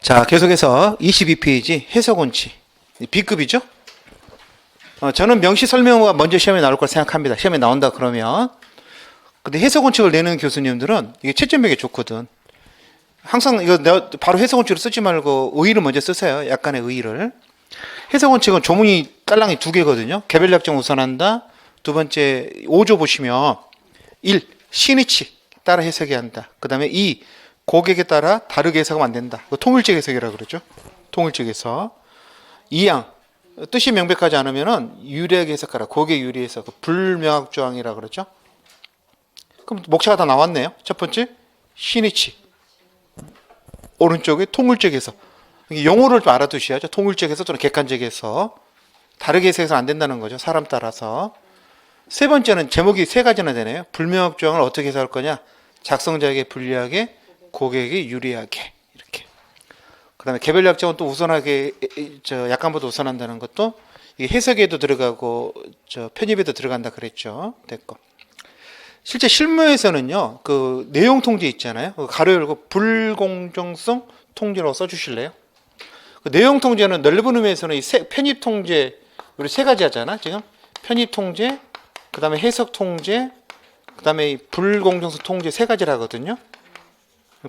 자, 계속해서 22페이지 해석원칙 B급이죠. 저는 명시 설명어가 먼저 시험에 나올 걸 생각합니다. 시험에 나온다 그러면. 근데 해석원칙을 내는 교수님들은 이게 채점력이 좋거든. 항상 이거 내가 바로 해석원칙을 쓰지 말고 의의를 먼저 쓰세요. 약간의 의의를. 해석원칙은 조문이 딸랑이 두 개거든요. 개별약정 우선한다. 두 번째 5조 보시면 1. 신의치 따라 해석해야 한다. 그 다음에 2. 고객에 따라 다르게 해석하면 안 된다. 통일적 해석이라고 그러죠. 통일적 해석. 2항 뜻이 명백하지 않으면 유리하게 해석하라. 고객 유리 해석. 불명확 조항이라고 그러죠. 그럼 목차가 다 나왔네요. 첫 번째 신의치. 오른쪽에 통일적 해석. 용어를 좀 알아두셔야죠. 통일적 해석 또는 객관적 해석. 다르게 해석해서 안 된다는 거죠. 사람 따라서. 세 번째는 제목이 세 가지나 되네요. 불명확 조항을 어떻게 해석할 거냐. 작성자에게 불리하게, 고객에게 유리하게. 이렇게. 그 다음에 개별 약정은 또 우선하게, 약간보다 우선한다는 것도 이게 해석에도 들어가고, 편입에도 들어간다 그랬죠. 됐고. 실제 실무에서는요, 그 내용 통제 있잖아요. 가로 열고 불공정성 통제라고 써주실래요? 그 내용 통제는 넓은 의미에서는 이 편입 통제, 우리 세 가지 하잖아, 지금. 편입 통제, 그 다음에 해석 통제, 그 다음에 이 불공정성 통제 세 가지를 하거든요.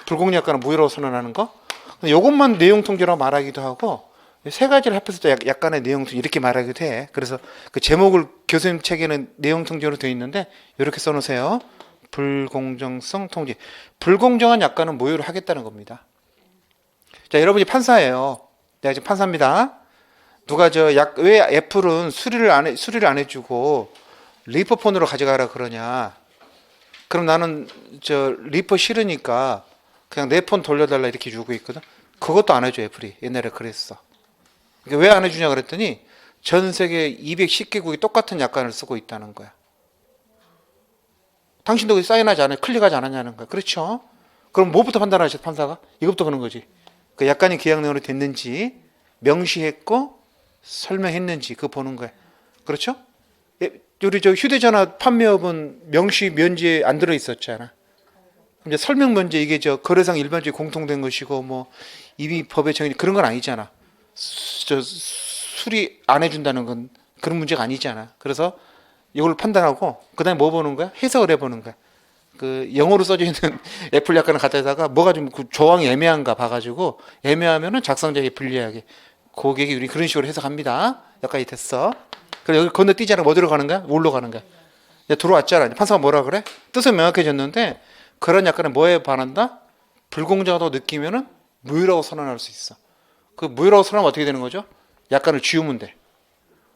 불공약관은 무효라고 선언하는 거. 이것만 내용 통제라고 말하기도 하고, 세 가지를 합해서 또 약간의 내용 통제 이렇게 말하기도 해. 그래서 그 제목을 교수님 책에는 내용 통제로 되어 있는데, 이렇게 써놓으세요. 불공정성 통제. 불공정한 약관은 무효로 하겠다는 겁니다. 자, 여러분이 판사예요. 내가 지금 판사입니다. 누가 왜 애플은 수리를 안 해주고 리퍼폰으로 가져가라 그러냐. 그럼 나는 리퍼 싫으니까 그냥 내 폰 돌려달라 이렇게 주고 있거든. 그것도 안 해줘 애플이. 옛날에 그랬어. 왜 안 해주냐 그랬더니 전 세계 210개국이 똑같은 약관을 쓰고 있다는 거야. 당신도 사인하지 않아요? 클릭하지 않았냐는 거야. 그렇죠? 그럼 뭐부터 판단하죠 판사가? 이것부터 보는 거지. 그 약관이 계약 내용으로 됐는지 명시했고 설명했는지 그거 보는 거야. 그렇죠? 우리 휴대전화 판매업은 명시 면제에 안 들어 있었잖아. 이제 설명 면제 이게 거래상 일반적으로 공통된 것이고 뭐 이미 법에 정해 그런 건 아니잖아. 수리 안 해준다는 건 그런 문제가 아니잖아. 그래서 이걸 판단하고 그다음에 뭐 보는 거야? 해석을 해보는 거야. 그 영어로 써져 있는 애플 약관을 갖다다가 뭐가 좀 그 조항이 애매한가 봐가지고 애매하면은 작성자에게 불리하게 고객이 우리 그런 식으로 해석합니다. 여기까지 됐어. 그래 여기 건너뛰잖아. 뭐 들어가는 거야? 뭘로 가는 거야? 들어왔잖아. 판사가 뭐라 그래? 뜻은 명확해졌는데 그런 약관은 뭐에 반한다? 불공정하다고 느끼면은 무효라고 선언할 수 있어. 그 무효라고 선언하면 어떻게 되는 거죠? 약관을 지우면 돼.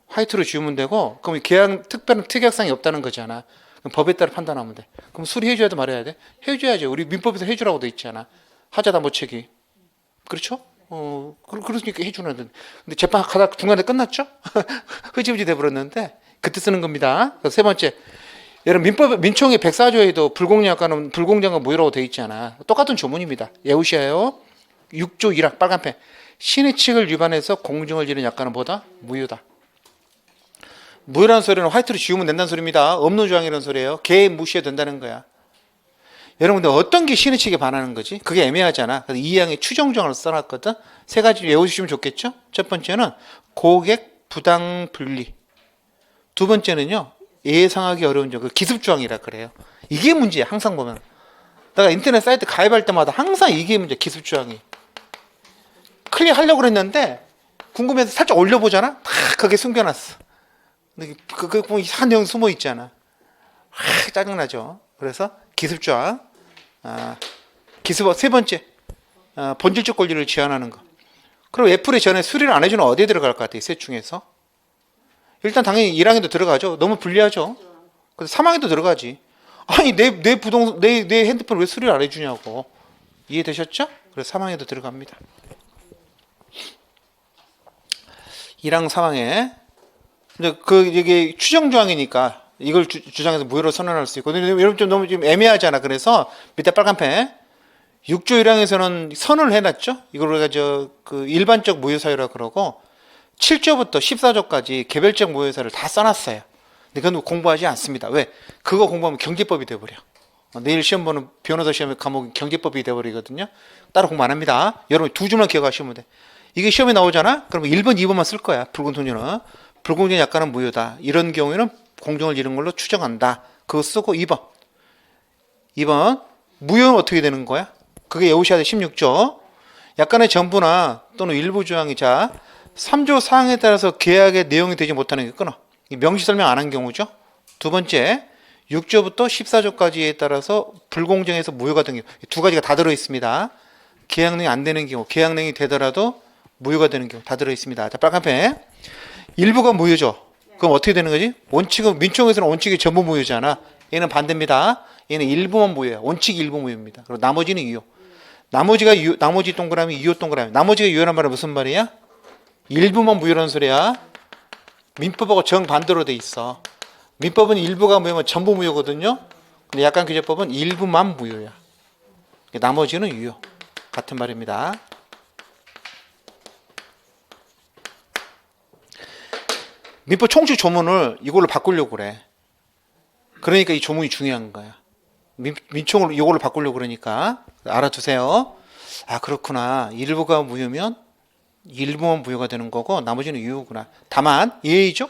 화이트로 지우면 되고 그럼 계약 특별한 특약상이 없다는 거잖아. 그럼 법에 따라 판단하면 돼. 그럼 수리해줘야 돼 말해야 돼? 해줘야죠. 우리 민법에서 해주라고 돼 있잖아. 하자다 못책이. 그렇죠? 그러니까 해주는. 근데 재판 가다 중간에 끝났죠? 흐지부지 돼버렸는데 그때 쓰는 겁니다. 세 번째, 여러분 민총의 104조에도 불공정약관은 불공정과 무효라고 돼 있잖아. 똑같은 조문입니다. 외우셔요. 6조 1항 빨간펜. 신의칙을 위반해서 공정을 지른 약관은 뭐다? 무효다. 무효라는 소리는 화이트로 지우면 된다는 소리입니다. 없는 조항이라는 소리예요. 개 무시해도 된다는 거야. 여러분들 어떤 게 신의칙에 반하는 거지? 그게 애매하잖아. 그래서 2항에 추정조항을 써놨거든. 세 가지 외우시면 좋겠죠? 첫 번째는 고객 부당 분리. 두 번째는요. 예상하기 어려운 점. 기습조항이라 그래요. 이게 문제야. 항상 보면. 내가 인터넷 사이트 가입할 때마다 항상 이게 문제야. 기습조항이. 클릭하려고 그랬는데 궁금해서 살짝 올려보잖아. 다 그게 숨겨놨어. 근데 그거 보면 이상한 내용 숨어 있잖아. 짜증나죠. 그래서 기습조항. 기습 세 번째. 본질적 권리를 제한하는 거. 그럼 애플이 전에 수리를 안 해주는 어디에 들어갈 것 같아요? 셋 중에서. 일단 당연히 1항에도 들어가죠. 너무 불리하죠. 근데 3항에도 들어가지. 아니 내 핸드폰 왜 수리를 안 해주냐고. 이해되셨죠? 그래서 3항에도 들어갑니다. 1항 3항에 이게 추정조항이니까 이걸 주장해서 무효로 선언할 수 있고. 근데 여러분 너무 좀 애매하잖아. 그래서 밑에 빨간펜 6조 1항에서는 선언을 해놨죠. 이걸 우리가 일반적 무효사유라고 그러고 7조부터 14조까지 개별적 무효사유를 다 써놨어요. 근데 그건 공부하지 않습니다. 왜? 그거 공부하면 경제법이 돼버려. 내일 시험 보는 변호사 시험의 과목이 경제법이 돼버리거든요. 따로 공부 안 합니다. 여러분 두 줄만 기억하시면 돼. 이게 시험에 나오잖아? 그러면 1번, 2번만 쓸 거야. 붉은 통지는. 불공정 약관은 무효다. 이런 경우에는 공정을 잃은 걸로 추정한다. 그거 쓰고 2번. 2번. 무효는 어떻게 되는 거야? 그게 외우셔야 돼. 16조. 약관의 전부나 또는 일부 조항이 3조 사항에 따라서 계약의 내용이 되지 못하는 게 끊어. 명시 설명 안 한 경우죠. 두 번째. 6조부터 14조까지에 따라서 불공정해서 무효가 된 경우. 두 가지가 다 들어 있습니다. 계약 내용이 안 되는 경우, 계약 내용이 되더라도 무효가 되는 경우 다 들어 있습니다. 자, 빨간펜. 일부가 무효죠. 그럼 어떻게 되는 거지? 원칙은 민총에서는 원칙이 전부 무효잖아. 얘는 반대입니다. 얘는 일부만 무효야. 원칙이 일부 무효입니다. 그리고 나머지는 유효. 나머지 동그라미 유효 동그라미. 나머지가 유효란 말은 무슨 말이야? 일부만 무효라는 소리야. 민법하고 정반대로 돼 있어. 민법은 일부가 무효면 전부 무효거든요. 근데 약관규제법은 일부만 무효야. 나머지는 유효. 같은 말입니다. 민법 총칙 조문을 이걸로 바꾸려고 그래. 그러니까 이 조문이 중요한 거야. 민총을 이걸로 바꾸려고 그러니까 알아두세요. 아, 그렇구나. 일부가 무효면 일부만 무효가 되는 거고 나머지는 유효구나. 다만 예의죠.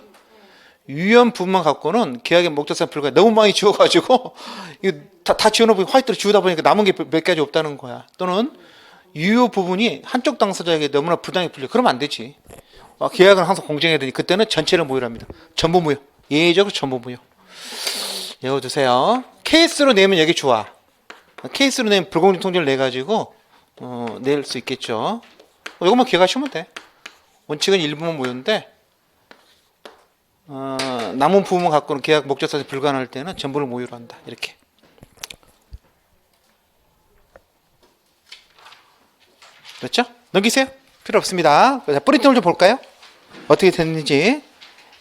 유효한 부분만 갖고는 계약의 목적상 불가해. 너무 많이 지워가지고 이거 다 지워놓고 화이트로 지우다 보니까 남은 게 몇 가지 없다는 거야. 또는 유효 부분이 한쪽 당사자에게 너무나 부당히 풀려. 그러면 안 되지. 계약은 항상 공정해야 되니 그때는 전체를 무효로 합니다. 전부 무효. 예외적으로 전부 무효. 외워두세요. 케이스로 내면 여기 좋아. 케이스로 내면 불공정 통지를 내가지고 낼 수 있겠죠. 이것만 기억하시면 돼. 원칙은 일부만 무효인데 남은 부분만 갖고는 계약 목적사에 불가능할 때는 전부를 무효로 한다. 이렇게. 그렇죠? 넘기세요. 필요 없습니다. 자, 뿌리점을 좀 볼까요? 어떻게 됐는지.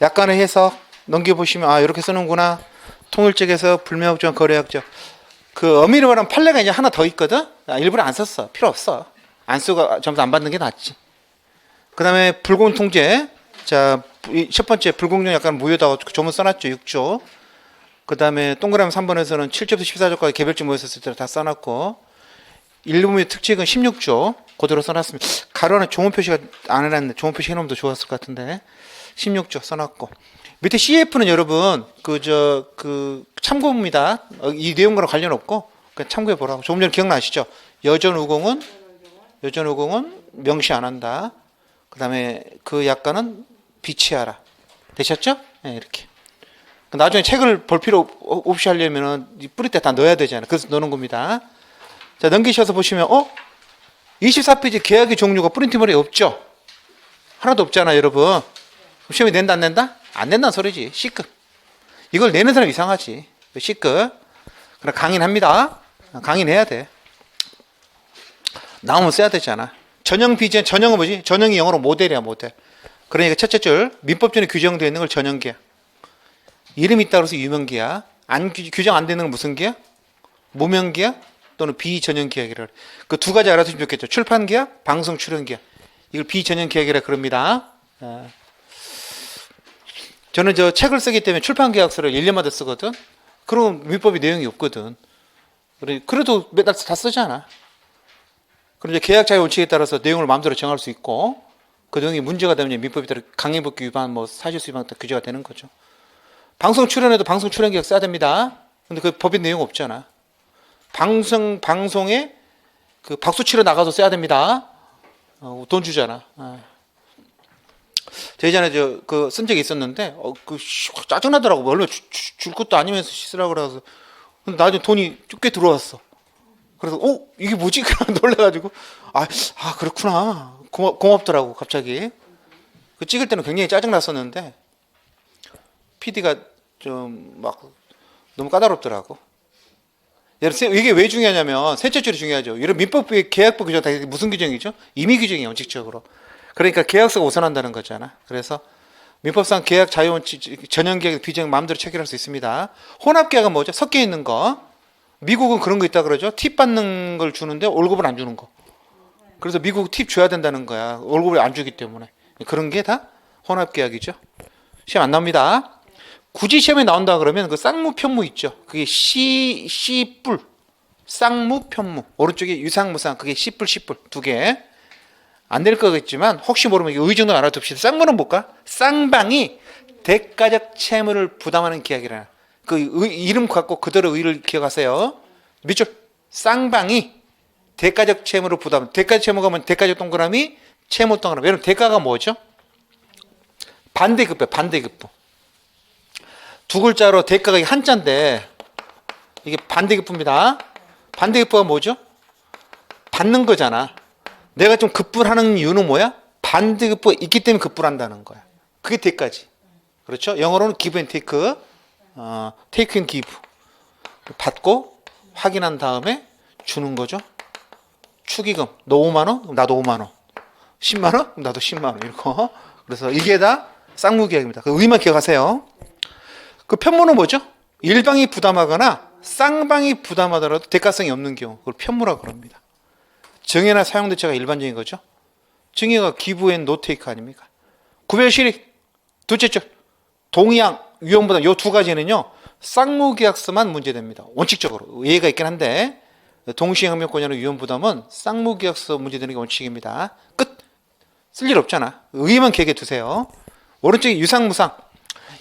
약간의 해석 넘겨보시면 이렇게 쓰는구나. 통일적에서 불명확정 거래약정. 그 엄밀히 말하면 판례가 이제 하나 더 있거든. 일부러 안 썼어. 필요 없어. 안 쓰고 점수 안 받는 게 낫지. 그 다음에 불공통제. 자, 첫 번째 불공정 약관 무효다. 조문 써놨죠. 6조. 그 다음에 동그라미 3번에서는 7조부터 14조까지 개별적 무효였을 때 다 써놨고, 일부무효 특칙은 16조. 그대로 써놨습니다. 가로 안에 종원 표시가 안 해놨네. 종원 표시 해놓으면 더 좋았을 것 같은데. 16조 써놨고. 밑에 CF는 여러분, 참고입니다. 이 내용과는 관련 없고, 그냥 참고해 보라고. 조금 전에 기억나시죠? 여전 우공은 명시 안 한다. 그 다음에 그 약관은 비치하라. 되셨죠? 네, 이렇게. 나중에 책을 볼 필요 없이 하려면은 뿌릴 때 다 넣어야 되잖아요. 그래서 넣는 겁니다. 자, 넘기셔서 보시면, 24페이지 계약의 종류가 프린트물에 없죠? 하나도 없잖아, 여러분. 시험에 낸다, 안 낸다? 안 낸다는 소리지. C급. 이걸 내는 사람 이상하지. C급. 그럼 강인합니다. 강인해야 돼. 나오면 써야 되잖아. 전형 비전, 전형은 뭐지? 전형이 영어로 모델이야, 모델. 그러니까 첫째 줄, 민법전에 규정되어 있는 걸 전형계약. 이름이 있다 그래서 유명계약. 규정 안 되는 건 무슨 계약? 무명계약 또는 비전형계약이라 그래. 그 두 가지 알아두시면 좋겠죠. 출판계약, 방송 출연계약. 이걸 비전형계약이라 그럽니다. 저는 책을 쓰기 때문에 출판계약서를 1년마다 쓰거든. 그럼 민법이 내용이 없거든. 그래도 매달 다 쓰잖아. 그럼 이제 계약 자유 원칙에 따라서 내용을 마음대로 정할 수 있고, 그 내용이 문제가 되면 민법에 따라 강행법규 위반, 사실수 위반 다 규제가 되는 거죠. 방송 출연에도 방송 출연 계약 써야 됩니다. 근데 그 법인 내용 없잖아. 방송에 그 박수 치러 나가서 써야 됩니다. 돈 주잖아. 저 예전에 쓴 적이 있었는데, 짜증나더라고. 얼마 줄 것도 아니면서 쓰라고 그래서. 근데 나중에 돈이 꽤 들어왔어. 그래서, 이게 뭐지? 놀래가지고, 그렇구나. 고맙더라고, 갑자기. 그 찍을 때는 굉장히 짜증났었는데, PD가 너무 까다롭더라고. 이게 왜 중요하냐면, 셋째 줄이 중요하죠. 이런 민법부의 계약법 규정 다 무슨 규정이죠? 임의 규정이에요, 원칙적으로. 그러니까 계약서가 우선한다는 거잖아. 그래서 민법상 계약 자유원칙, 전형계약, 비정 마음대로 체결할 수 있습니다. 혼합계약은 뭐죠? 섞여 있는 거. 미국은 그런 거 있다 그러죠. 팁 받는 걸 주는데 월급을 안 주는 거. 그래서 미국 팁 줘야 된다는 거야. 월급을 안 주기 때문에. 그런 게 다 혼합계약이죠. 시험 안 나옵니다. 굳이 시험에 나온다 그러면 그 쌍무 편무 있죠. 그게 씨뿔 쌍무 편무 오른쪽에 유상무상 그게 씨뿔 씨뿔 두 개. 안 될 거겠지만 혹시 모르면 의 정도 알아둡시다. 쌍무는 뭘까? 쌍방이 대가적 채무를 부담하는 계약이라. 그 이름 갖고 그대로 의를 기억하세요. 밑줄 쌍방이 대가적 채무를 부담. 대가적 채무가 뭐면 대가적 동그라미 채무 동그라미. 여러분 대가가 뭐죠? 반대급부 반대급부. 두 글자로 대가가 한자인데 이게 반대급부입니다. 반대급부가 뭐죠? 받는 거잖아. 내가 좀 급부를 하는 이유는 뭐야? 반대급부가 있기 때문에 급부를 한다는 거야. 그게 대가지. 그렇죠? 영어로는 give and take, take and give. 받고 확인한 다음에 주는 거죠. 축의금. 너 5만 원? 그럼 나도 5만 원. 10만 원? 그럼 나도 10만 원. 이거. 그래서 이게 다 쌍무계약입니다. 그 의미만 기억하세요. 그 편무는 뭐죠? 일방이 부담하거나 쌍방이 부담하더라도 대가성이 없는 경우. 그걸 편무라고 합니다. 증여나 사용대체가 일반적인 거죠. 증여가 give and no take 아닙니까? 구별실익, 둘째 줄, 동의양, 위험부담 이 두 가지는요. 쌍무계약서만 문제됩니다. 원칙적으로. 예외가 있긴 한데 동시행명권이나 위험부담은 쌍무계약서 문제되는 게 원칙입니다. 끝. 쓸 일 없잖아. 의의만 기억해 두세요. 오른쪽에 유상무상.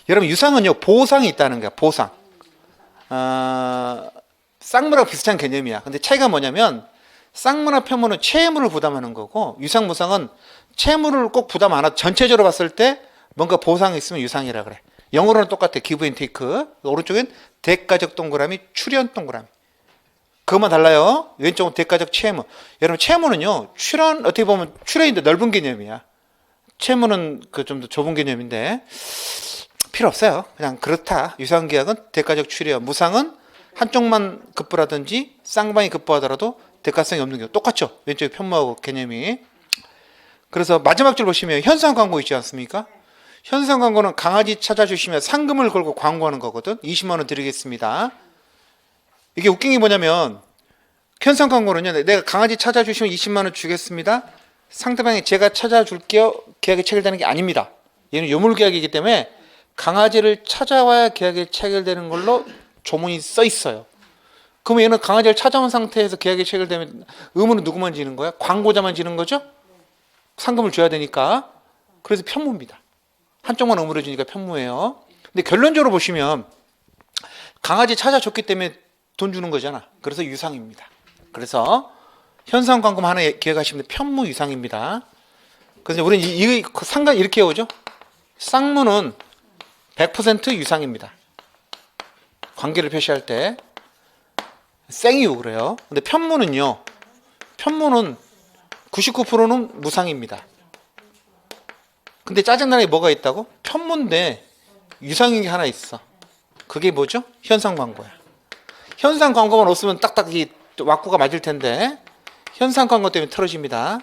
여러분 유상은요. 보상이 있다는 거야. 보상. 쌍무랑 비슷한 개념이야. 근데 차이가 뭐냐면 쌍무나 편무는 채무를 부담하는 거고 유상무상은 채무를 꼭 부담 안 하고 전체적으로 봤을 때 뭔가 보상이 있으면 유상이라 그래. 영어로는 똑같아. give and take. 오른쪽엔 대가적 동그라미, 출연 동그라미. 그것만 달라요. 왼쪽은 대가적 채무. 여러분 채무는요. 출연 어떻게 보면 출연인데 넓은 개념이야. 채무는 그 좀 더 좁은 개념인데 필요 없어요. 그냥 그렇다. 유상계약은 대가적 출연, 무상은 한쪽만 급부라든지 쌍방이 급부하더라도 대가성이 없는 경우 똑같죠. 왼쪽에 편무하고 개념이. 그래서 마지막 줄 보시면 현상 광고 있지 않습니까? 현상 광고는 강아지 찾아주시면 상금을 걸고 광고하는 거거든. 20만 원 드리겠습니다. 이게 웃긴 게 뭐냐면 현상 광고는요. 내가 강아지 찾아주시면 20만 원 주겠습니다. 상대방이 제가 찾아줄게요. 계약이 체결되는 게 아닙니다. 얘는 요물계약이기 때문에 강아지를 찾아와야 계약이 체결되는 걸로 조문이 써 있어요. 그러면 얘는 강아지를 찾아온 상태에서 계약이 체결되면 의무는 누구만 지는 거야? 광고자만 지는 거죠? 상금을 줘야 되니까. 그래서 편무입니다. 한쪽만 의무를 주니까 편무예요. 근데 결론적으로 보시면 강아지 찾아줬기 때문에 돈 주는 거잖아. 그래서 유상입니다. 그래서 현상 광고만 하나 기억하시면 편무 유상입니다. 그래서 우리는 이 상관 이렇게 오죠. 쌍무는 100% 유상입니다. 관계를 표시할 때 생이유 그래요. 근데 편무는요. 편무는 99%는 무상입니다. 근데 짜증나는 게 뭐가 있다고? 편무인데 유상인 게 하나 있어. 그게 뭐죠? 현상 광고야. 현상 광고만 없으면 딱딱 이 왁구가 맞을 텐데 현상 광고 때문에 틀어집니다.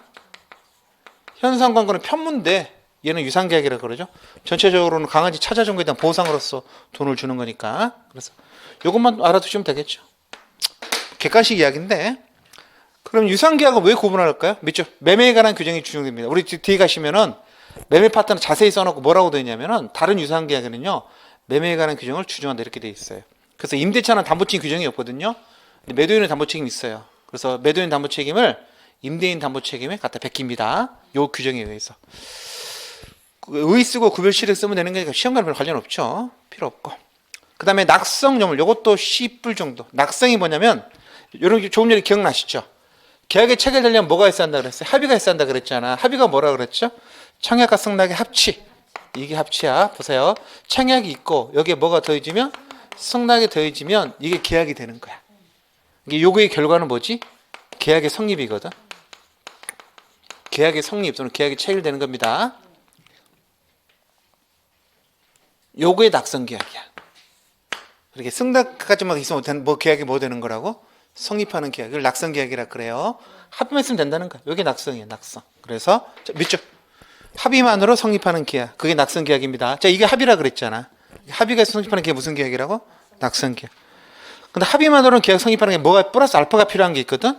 현상 광고는 편무인데 얘는 유상계약이라고 그러죠. 전체적으로는 강아지 찾아준 거에 대한 보상으로서 돈을 주는 거니까. 그래서 이것만 알아두시면 되겠죠. 객관식 이야기인데 그럼 유상계약은 왜 구분할까요? 밑줄 매매에 관한 규정이 준용됩니다. 우리 뒤에 가시면은 매매 파트는 자세히 써놓고 뭐라고 되어 있냐면은 다른 유상계약에는요 매매에 관한 규정을 준용한다 이렇게 되어 있어요. 그래서 임대차는 담보책임 규정이 없거든요. 매도인은 담보책임이 있어요. 그래서 매도인 담보책임을 임대인 담보책임에 갖다 베낍니다. 요 규정에 의해서. 의 쓰고 구별시를 쓰면 되는 거니까 시험과는 별 관련 없죠. 필요 없고. 그 다음에 낙성요물, 요것도 C뿔 정도. 낙성이 뭐냐면, 여러분 조금 전에 기억나시죠? 계약이 체결되려면 뭐가 있어야 한다 그랬어요? 합의가 있어야 한다 그랬잖아. 합의가 뭐라 그랬죠? 청약과 승낙의 합치. 이게 합치야. 보세요. 청약이 있고, 여기에 뭐가 더해지면? 승낙이 더해지면 이게 계약이 되는 거야. 이게 요거의 결과는 뭐지? 계약의 성립이거든. 계약의 성립 또는 계약이 체결되는 겁니다. 요거의 낙성계약이야. 이렇게 승낙까지만 있으면 뭐 계약이 뭐 되는 거라고? 성립하는 계약을 낙성계약이라 그래요. 합의만 있으면 된다는 거야. 이게 낙성이에요. 낙성. 그래서 밑줄 합의만으로 성립하는 계약. 그게 낙성계약입니다. 자, 이게 합의라 그랬잖아. 합의가 있어 성립하는 계약 무슨 계약이라고? 낙성계약. 근데 합의만으로는 계약 성립하는 게 뭐가 플러스 알파가 필요한 게 있거든.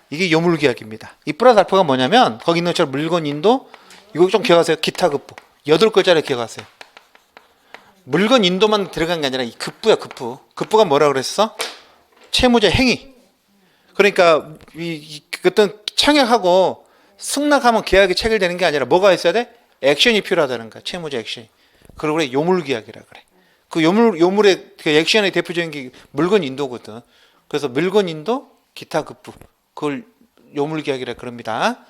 이게 요물계약입니다. 이 플러스 알파가 뭐냐면 거기 있는 것처럼 물건 인도 이거 좀 기억하세요. 기타 급부 8글자를 기억하세요. 물건 인도만 들어간 게 아니라 이 급부야, 급부. 급부가 뭐라 그랬어? 채무자 행위. 그러니까 이 어떤 청약하고 승낙하면 계약이 체결되는 게 아니라 뭐가 있어야 돼? 액션이 필요하다는 거야. 채무자 액션이. 그걸 그래 요물계약이라 그래. 그 요물의 그 액션의 대표적인 게 물건 인도거든. 그래서 물건 인도, 기타 급부. 그걸 요물계약이라 그럽니다.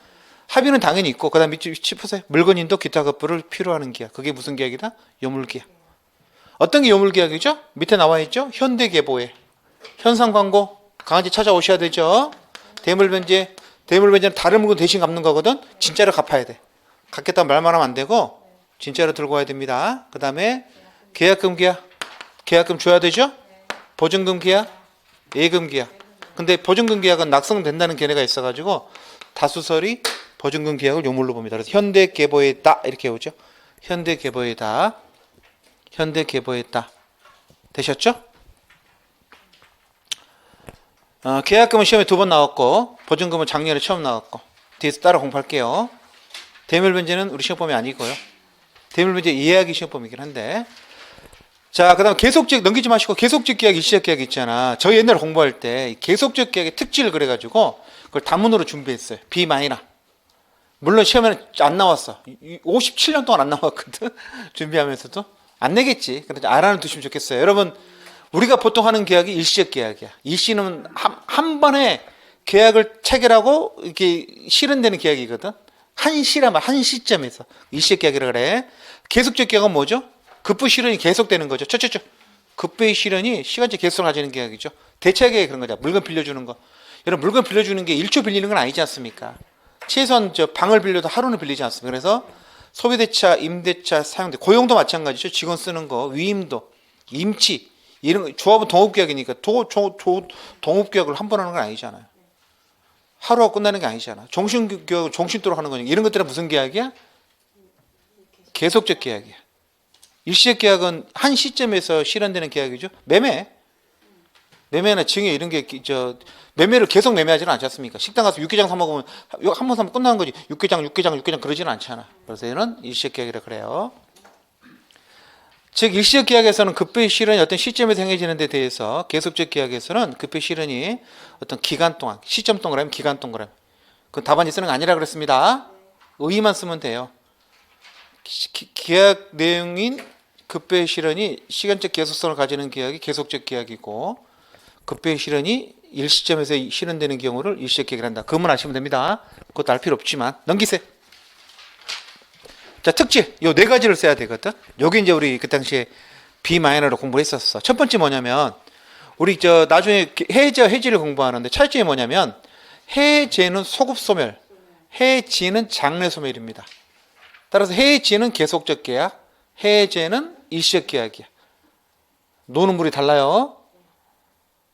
합의는 당연히 있고 그다음 밑에 짚으세요. 물건 인도, 기타 급부를 필요하는 계약. 그게 무슨 계약이다? 요물계약. 어떤 게 요물계약이죠? 밑에 나와 있죠? 현대계보에. 현상광고. 강아지 찾아오셔야 되죠. 대물변제. 대물변제는 다른 물건 대신 갚는 거거든. 진짜로 갚아야 돼. 갚겠다고 말만 하면 안 되고 진짜로 들고 와야 됩니다. 그 다음에 계약금 계약. 계약금 줘야 되죠. 보증금 계약, 예금 계약. 근데 보증금 계약은 낙성된다는 견해가 있어가지고 다수설이 보증금 계약을 요물로 봅니다. 그래서 현대계보에다 이렇게 오죠. 현대계보에다. 현대계보에다. 되셨죠? 계약금은 시험에 2번 나왔고 보증금은 작년에 처음 나왔고 뒤에서 따라 공부할게요. 대물변제는 우리 시험범위 아니고요. 대물변제 이해하기 시험범위긴 한데 자, 그 다음 계속적 넘기지 마시고 계속적 계약, 일시적 계약 있잖아. 저희 옛날에 공부할 때 계속적 계약의 특질을 그래가지고 그걸 단문으로 준비했어요. B 마이너. 물론 시험에는 안 나왔어. 57년 동안 안 나왔거든. 준비하면서도 안 내겠지. 그래서 알아는 두시면 좋겠어요. 여러분 우리가 보통 하는 계약이 일시적 계약이야. 일시는 한 번에 계약을 체결하고 이렇게 실현되는 계약이거든. 한 시라면 한 시점에서 일시적 계약이라 그래. 계속적 계약은 뭐죠? 급부 실현이 계속되는 거죠. 첫째, 급부의 실현이 시간제 계속을 가지는 계약이죠. 대차 계약 그런 거죠. 물건 빌려주는 거. 여러분 물건 빌려주는 게 1초 빌리는 건 아니지 않습니까? 최소한 방을 빌려도 하루는 빌리지 않습니까? 그래서 소비대차, 임대차, 사용대, 고용도 마찬가지죠. 직원 쓰는 거, 위임도, 임치 이런 거. 조합은 동업계약이니까 동업계약을 한 번 하는 건 아니잖아요. 하루가 끝나는 게 아니잖아. 종신계약을 종신토록 하는 거니까 이런 것들은 무슨 계약이야? 계속적 계약이야. 일시적 계약은 한 시점에서 실현되는 계약이죠. 매매나 증여 이런 게 매매를 계속 매매하지는 않지 않습니까? 식당 가서 육개장 사 먹으면 한 번 사면 끝나는 거지. 육개장 그러지는 않잖아. 그래서 얘는 일시적 계약이라 그래요. 즉 일시적 계약에서는 급부의 실현이 어떤 시점에서 행해지는 데 대해서 계속적 계약에서는 급부의 실현이 어떤 기간 동안, 시점 동그라미, 기간 동그라미. 그 답안지 쓰는 거 아니라 그랬습니다. 의의만 쓰면 돼요. 계약 내용인 급부의 실현이 시간적 계속성을 가지는 계약이 계속적 계약이고 급부의 실현이 일시점에서 실현되는 경우를 일시적 계약이라 한다. 그것만 아시면 됩니다. 그것도 알 필요 없지만 넘기세요. 자, 특질 요 4가지를 써야 되거든. 여기 이제 우리 그 당시에 B 마이너로 공부했었어. 첫 번째 뭐냐면 우리 나중에 해제와 해지를 공부하는데 차이점이 뭐냐면 해제는 소급 소멸, 해지는 장래 소멸입니다. 따라서 해지는 계속적 계약, 해제는 일시적 계약이야. 노는 물이 달라요.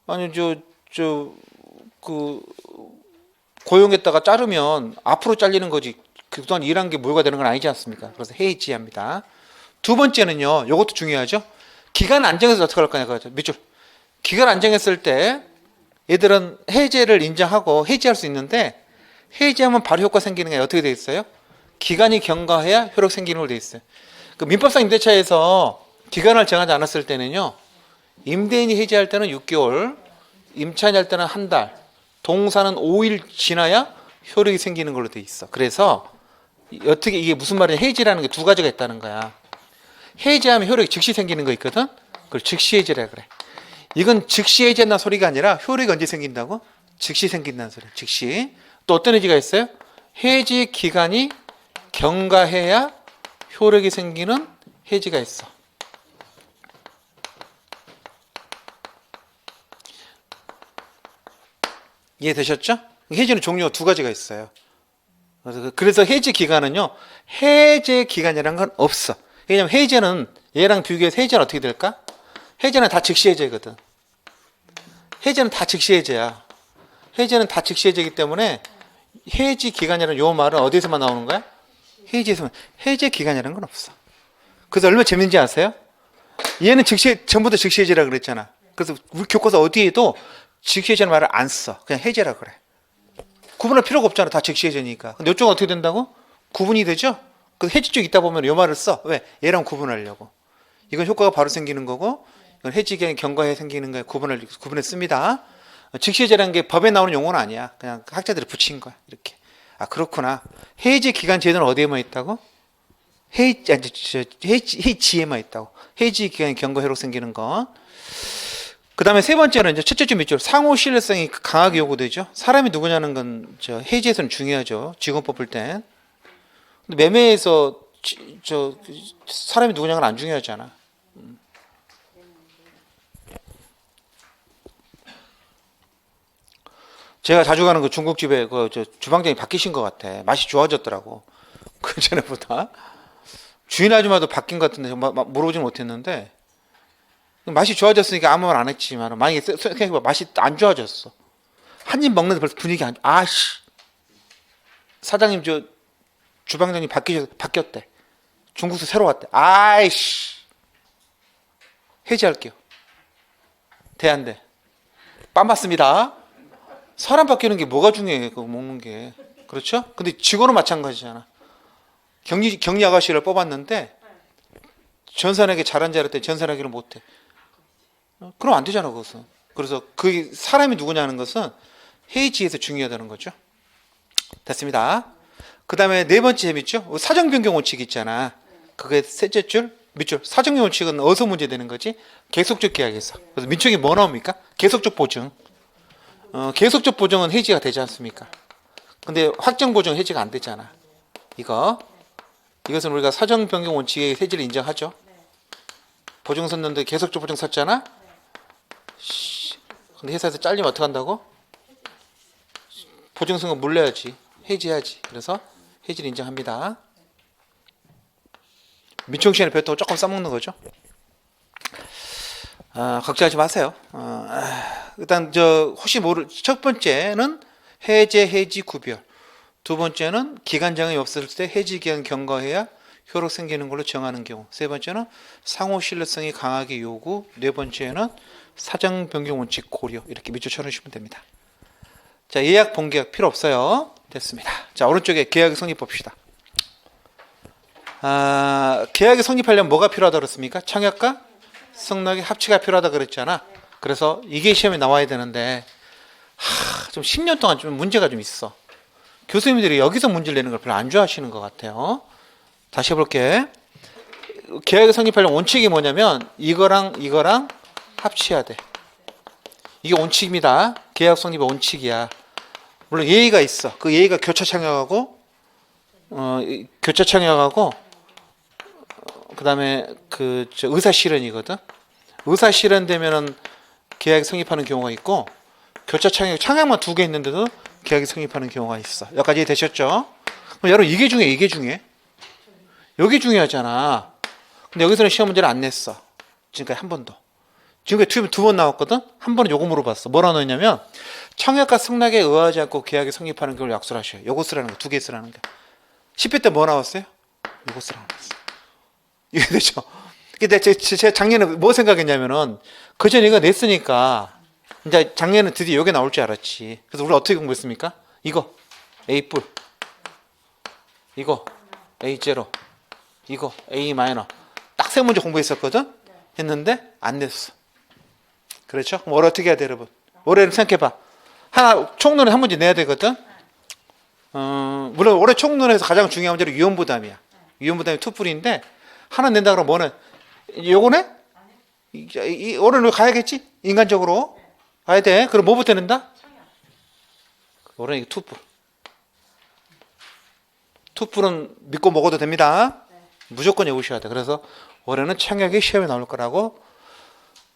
아니 고용했다가 자르면 앞으로 잘리는 거지. 그동안 일한 게 무효가 되는 건 아니지 않습니까? 그래서 해지합니다. 두 번째는요. 이것도 중요하죠. 기간 안정해서 어떻게 할 거냐. 밑줄. 기간 안정했을 때 얘들은 해제를 인정하고 해지할 수 있는데 해지하면 바로 효과 생기는 게 어떻게 돼 있어요? 기간이 경과해야 효력 생기는 걸로 돼 있어요. 그 민법상 임대차에서 기간을 정하지 않았을 때는요. 임대인이 해지할 때는 6개월, 임차인이 할 때는 한 달, 동사는 5일 지나야 효력이 생기는 걸로 돼 있어. 그래서 어떻게 이게 무슨 말이냐? 해지라는 게 2가지가 있다는 거야. 해지하면 효력이 즉시 생기는 거 있거든. 그걸 즉시 해지라 그래. 이건 즉시 해지한다는 소리가 아니라 효력이 언제 생긴다고? 즉시 생긴다는 소리야. 즉시. 또 어떤 해지가 있어요? 해지 기간이 경과해야 효력이 생기는 해지가 있어. 이해되셨죠? 해지는 종류가 2가지가 있어요. 그래서 해지 기간은요, 해제 기간이라는 건 없어. 왜냐면 해제는 얘랑 비교해서 해제는 어떻게 될까? 해제는 다 즉시 해제거든. 해제는 다 즉시 해제야. 해제는 다 즉시 해제이기 때문에 해지 기간이라는 요 말은 어디서만 나오는 거야? 해지에서만. 해제 기간이라는 건 없어. 그래서 얼마나 재밌는지 아세요? 얘는 전부 다 즉시 해제라 그랬잖아. 그래서 우리 교과서 어디에도 즉시 해제라는 말을 안 써. 그냥 해제라 그래. 구분할 필요가 없잖아. 다 즉시 해제니까. 근데 이쪽은 어떻게 된다고? 구분이 되죠? 그래서 해지 쪽 있다 보면 이 말을 써. 왜? 얘랑 구분하려고. 이건 효과가 바로 생기는 거고 이건 해지 기간이 경과해 생기는 거에 구분해 씁니다. 즉시해제라는 게 법에 나오는 용어는 아니야. 그냥 학자들이 붙인 거야. 이렇게. 아 그렇구나. 해지 기간 제도는 어디에만 있다고? 해지에만 있다고. 해지 기간이 경과해로 생기는 거. 그 다음에 세 번째는 이제 첫째 줄 밑줄 상호 신뢰성이 강하게 요구되죠. 사람이 누구냐는 건 해지에서는 중요하죠. 직원법 볼 땐. 근데 매매에서 사람이 누구냐는 안 중요하잖아. 제가 자주 가는 그 중국집에 주방장이 바뀌신 것 같아. 맛이 좋아졌더라고. 그 전에보다. 주인 아줌마도 바뀐 것 같은데 물어보지는 못했는데 맛이 좋아졌으니까 아무 말 안 했지만 만약에 생각해봐 맛이 안 좋아졌어. 한 입 먹는데 벌써 분위기 안 좋아. 아씨 사장님 주방장님 바뀌었대. 중국에서 새로 왔대. 아이씨 해지할게요. 돼 안 돼? 빰 맞습니다. 사람 바뀌는 게 뭐가 중요해? 그거 먹는 게. 그렇죠? 근데 직원은 마찬가지잖아. 격리 아가씨를 뽑았는데 전산하게 잘한 줄 알았더니 전산하기를 못해. 그럼 안 되잖아 그것은. 그래서 그 사람이 누구냐는 것은 해지에서 중요하다는 거죠. 됐습니다. 그 다음에 네 번째 재밌죠? 사정 변경 원칙 있잖아. 그게 셋째 줄 밑줄. 사정 변경 원칙은 어디서 문제되는 거지? 계속적 계약에서. 그래서 민촉이 뭐 나옵니까? 계속적 보증. 계속적 보증은 해지가 되지 않습니까? 근데 확정 보증 해지가 안 되잖아. 이것은 우리가 사정 변경 원칙의 해지를 인정하죠. 보증 섰는데 계속적 보증 섰잖아. 근데 회사에서 잘리면 어떻게 한다고? 보증 선거 물려야지. 해지해야지. 그래서 해지를 인정합니다. 민총 시간에 별도 조금 써먹는 거죠. 걱정하지 마세요. 일단 혹시 첫 번째는 해지 구별. 두 번째는 기간 정이 없을 때 해지 기간 경과해야 효력 생기는 걸로 정하는 경우. 세 번째는 상호 신뢰성이 강하게 요구. 네 번째는 사정 변경 원칙 고려. 이렇게 밑줄 쳐놓으시면 됩니다. 자, 예약 본계약 필요 없어요. 됐습니다. 자, 오른쪽에 계약이 성립 봅시다. 계약이 성립하려면 뭐가 필요하다 그랬습니까? 청약과 승낙의 합치가 필요하다 그랬잖아. 그래서 이게 시험에 나와야 되는데 좀 10년 동안 좀 문제가 좀 있어. 교수님들이 여기서 문제를 내는 걸 별로 안 좋아하시는 것 같아요. 다시 해볼게. 계약이 성립하려면 원칙이 뭐냐면 이거랑 합치해야 돼. 이게 원칙입니다. 계약 성립의 원칙이야. 물론 예의가 있어. 그 예의가 교차 청약하고 그다음에 의사 실현이거든. 의사 실현되면은 계약이 성립하는 경우가 있고 교차 청약만 2개 있는데도 계약이 성립하는 경우가 있어. 여기까지 되셨죠? 그럼 여러분 이게 중요해. 여기 중요하잖아. 근데 여기서는 시험 문제를 안 냈어. 지금까지 한 번도. 지금까지 2번 나왔거든? 한 번은 요거 물어봤어. 뭐라 넣었냐면 청약과 승낙에 의하지 않고 계약이 성립하는 걸 약속을 하셔요. 요거 쓰라는 거. 2개 쓰라는 거. 10회 때 뭐 나왔어요? 요거 쓰라는 거. 이해되죠? 근데 제가 작년에 뭐 생각했냐면은 그전에 이거 냈으니까 이제 작년에 드디어 요게 나올 줄 알았지. 그래서 우리 어떻게 공부했습니까? 이거 A 뿔, 이거 A0, 이거 A 마이너. 딱 세 문제 공부했었거든? 했는데 안 냈어. 그렇죠? 그럼 올해 어떻게 해야 돼, 여러분? 올해는 생각해봐. 총론에 한 문제 내야 되거든? 물론 올해 총론에서 가장 중요한 문제는 위험부담이야. 위험부담이 투뿔인데 하나 낸다 그러면 뭐는? 요거네? 올해는 가야겠지? 인간적으로 가야 돼. 그럼 뭐부터 낸다? 올해는 투뿔. 투뿔은 믿고 먹어도 됩니다. 무조건 외우셔야 돼. 그래서 올해는 청약이 시험에 나올 거라고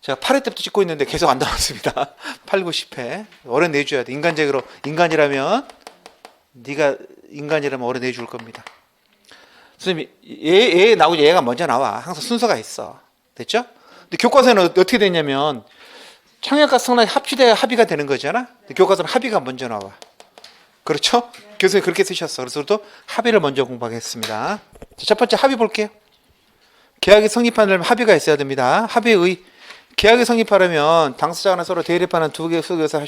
제가 8회 때부터 찍고 있는데 계속 안 나왔습니다. 8, 9, 10회. 올해 내줘야 돼. 인간이라면 네가 인간이라면 올해 내줄 겁니다. 선생님, 얘 나오지 얘가 먼저 나와. 항상 순서가 있어. 됐죠? 근데 교과서는 어떻게 되냐면 청약과 승낙이 합의가 되는 거잖아. 근데 교과서는 합의가 먼저 나와. 그렇죠? 교수님 그렇게 쓰셨어. 그래서 또 합의를 먼저 공부하겠습니다. 첫 번째 합의 볼게요. 계약이 성립하려면 합의가 있어야 됩니다. 계약이 성립하려면 당사자 간에 서로 대립하는 두 개 속에서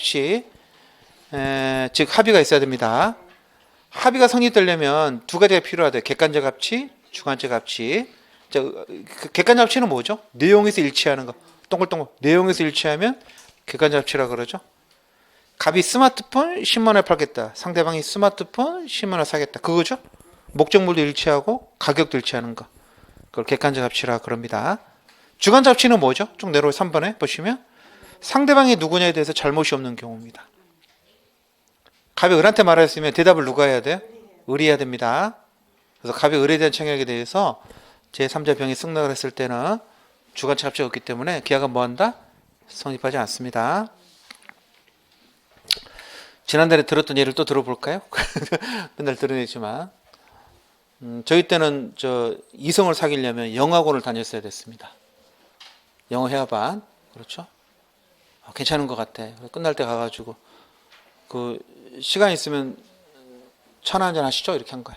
즉 합의가 있어야 됩니다. 합의가 성립되려면 두 가지가 필요하대. 객관적 합치, 주관적 합치. 자, 그 객관 잡치는 뭐죠? 내용에서 일치하는 거. 동글동글. 내용에서 일치하면 객관 잡치라 그러죠. 갑이 스마트폰 10만 원에 팔겠다. 상대방이 스마트폰 10만 원에 사겠다. 그거죠? 목적물도 일치하고 가격도 일치하는 거. 그걸 객관적 합치라 그럽니다. 주관적 합치는 뭐죠? 쭉 내려올 3번에 보시면 상대방이 누구냐에 대해서 잘못이 없는 경우입니다. 갑이 을한테 말했으면 대답을 누가 해야 돼요? 을이 해야 됩니다. 그래서 갑이 을에 대한 청약에 대해서 제3자 병이 승낙을 했을 때는 주관적 합치가 없기 때문에 계약은 뭐한다? 성립하지 않습니다. 지난달에 들었던 예를 또 들어볼까요? 맨날 들어내지만 저희 때는 이성을 사귀려면 영어학원을 다녔어야 됐습니다. 영어 회화반. 그렇죠? 괜찮은 것 같아. 끝날 때 가가지고 그 시간 있으면 천 한잔 하시죠? 이렇게 한 거야.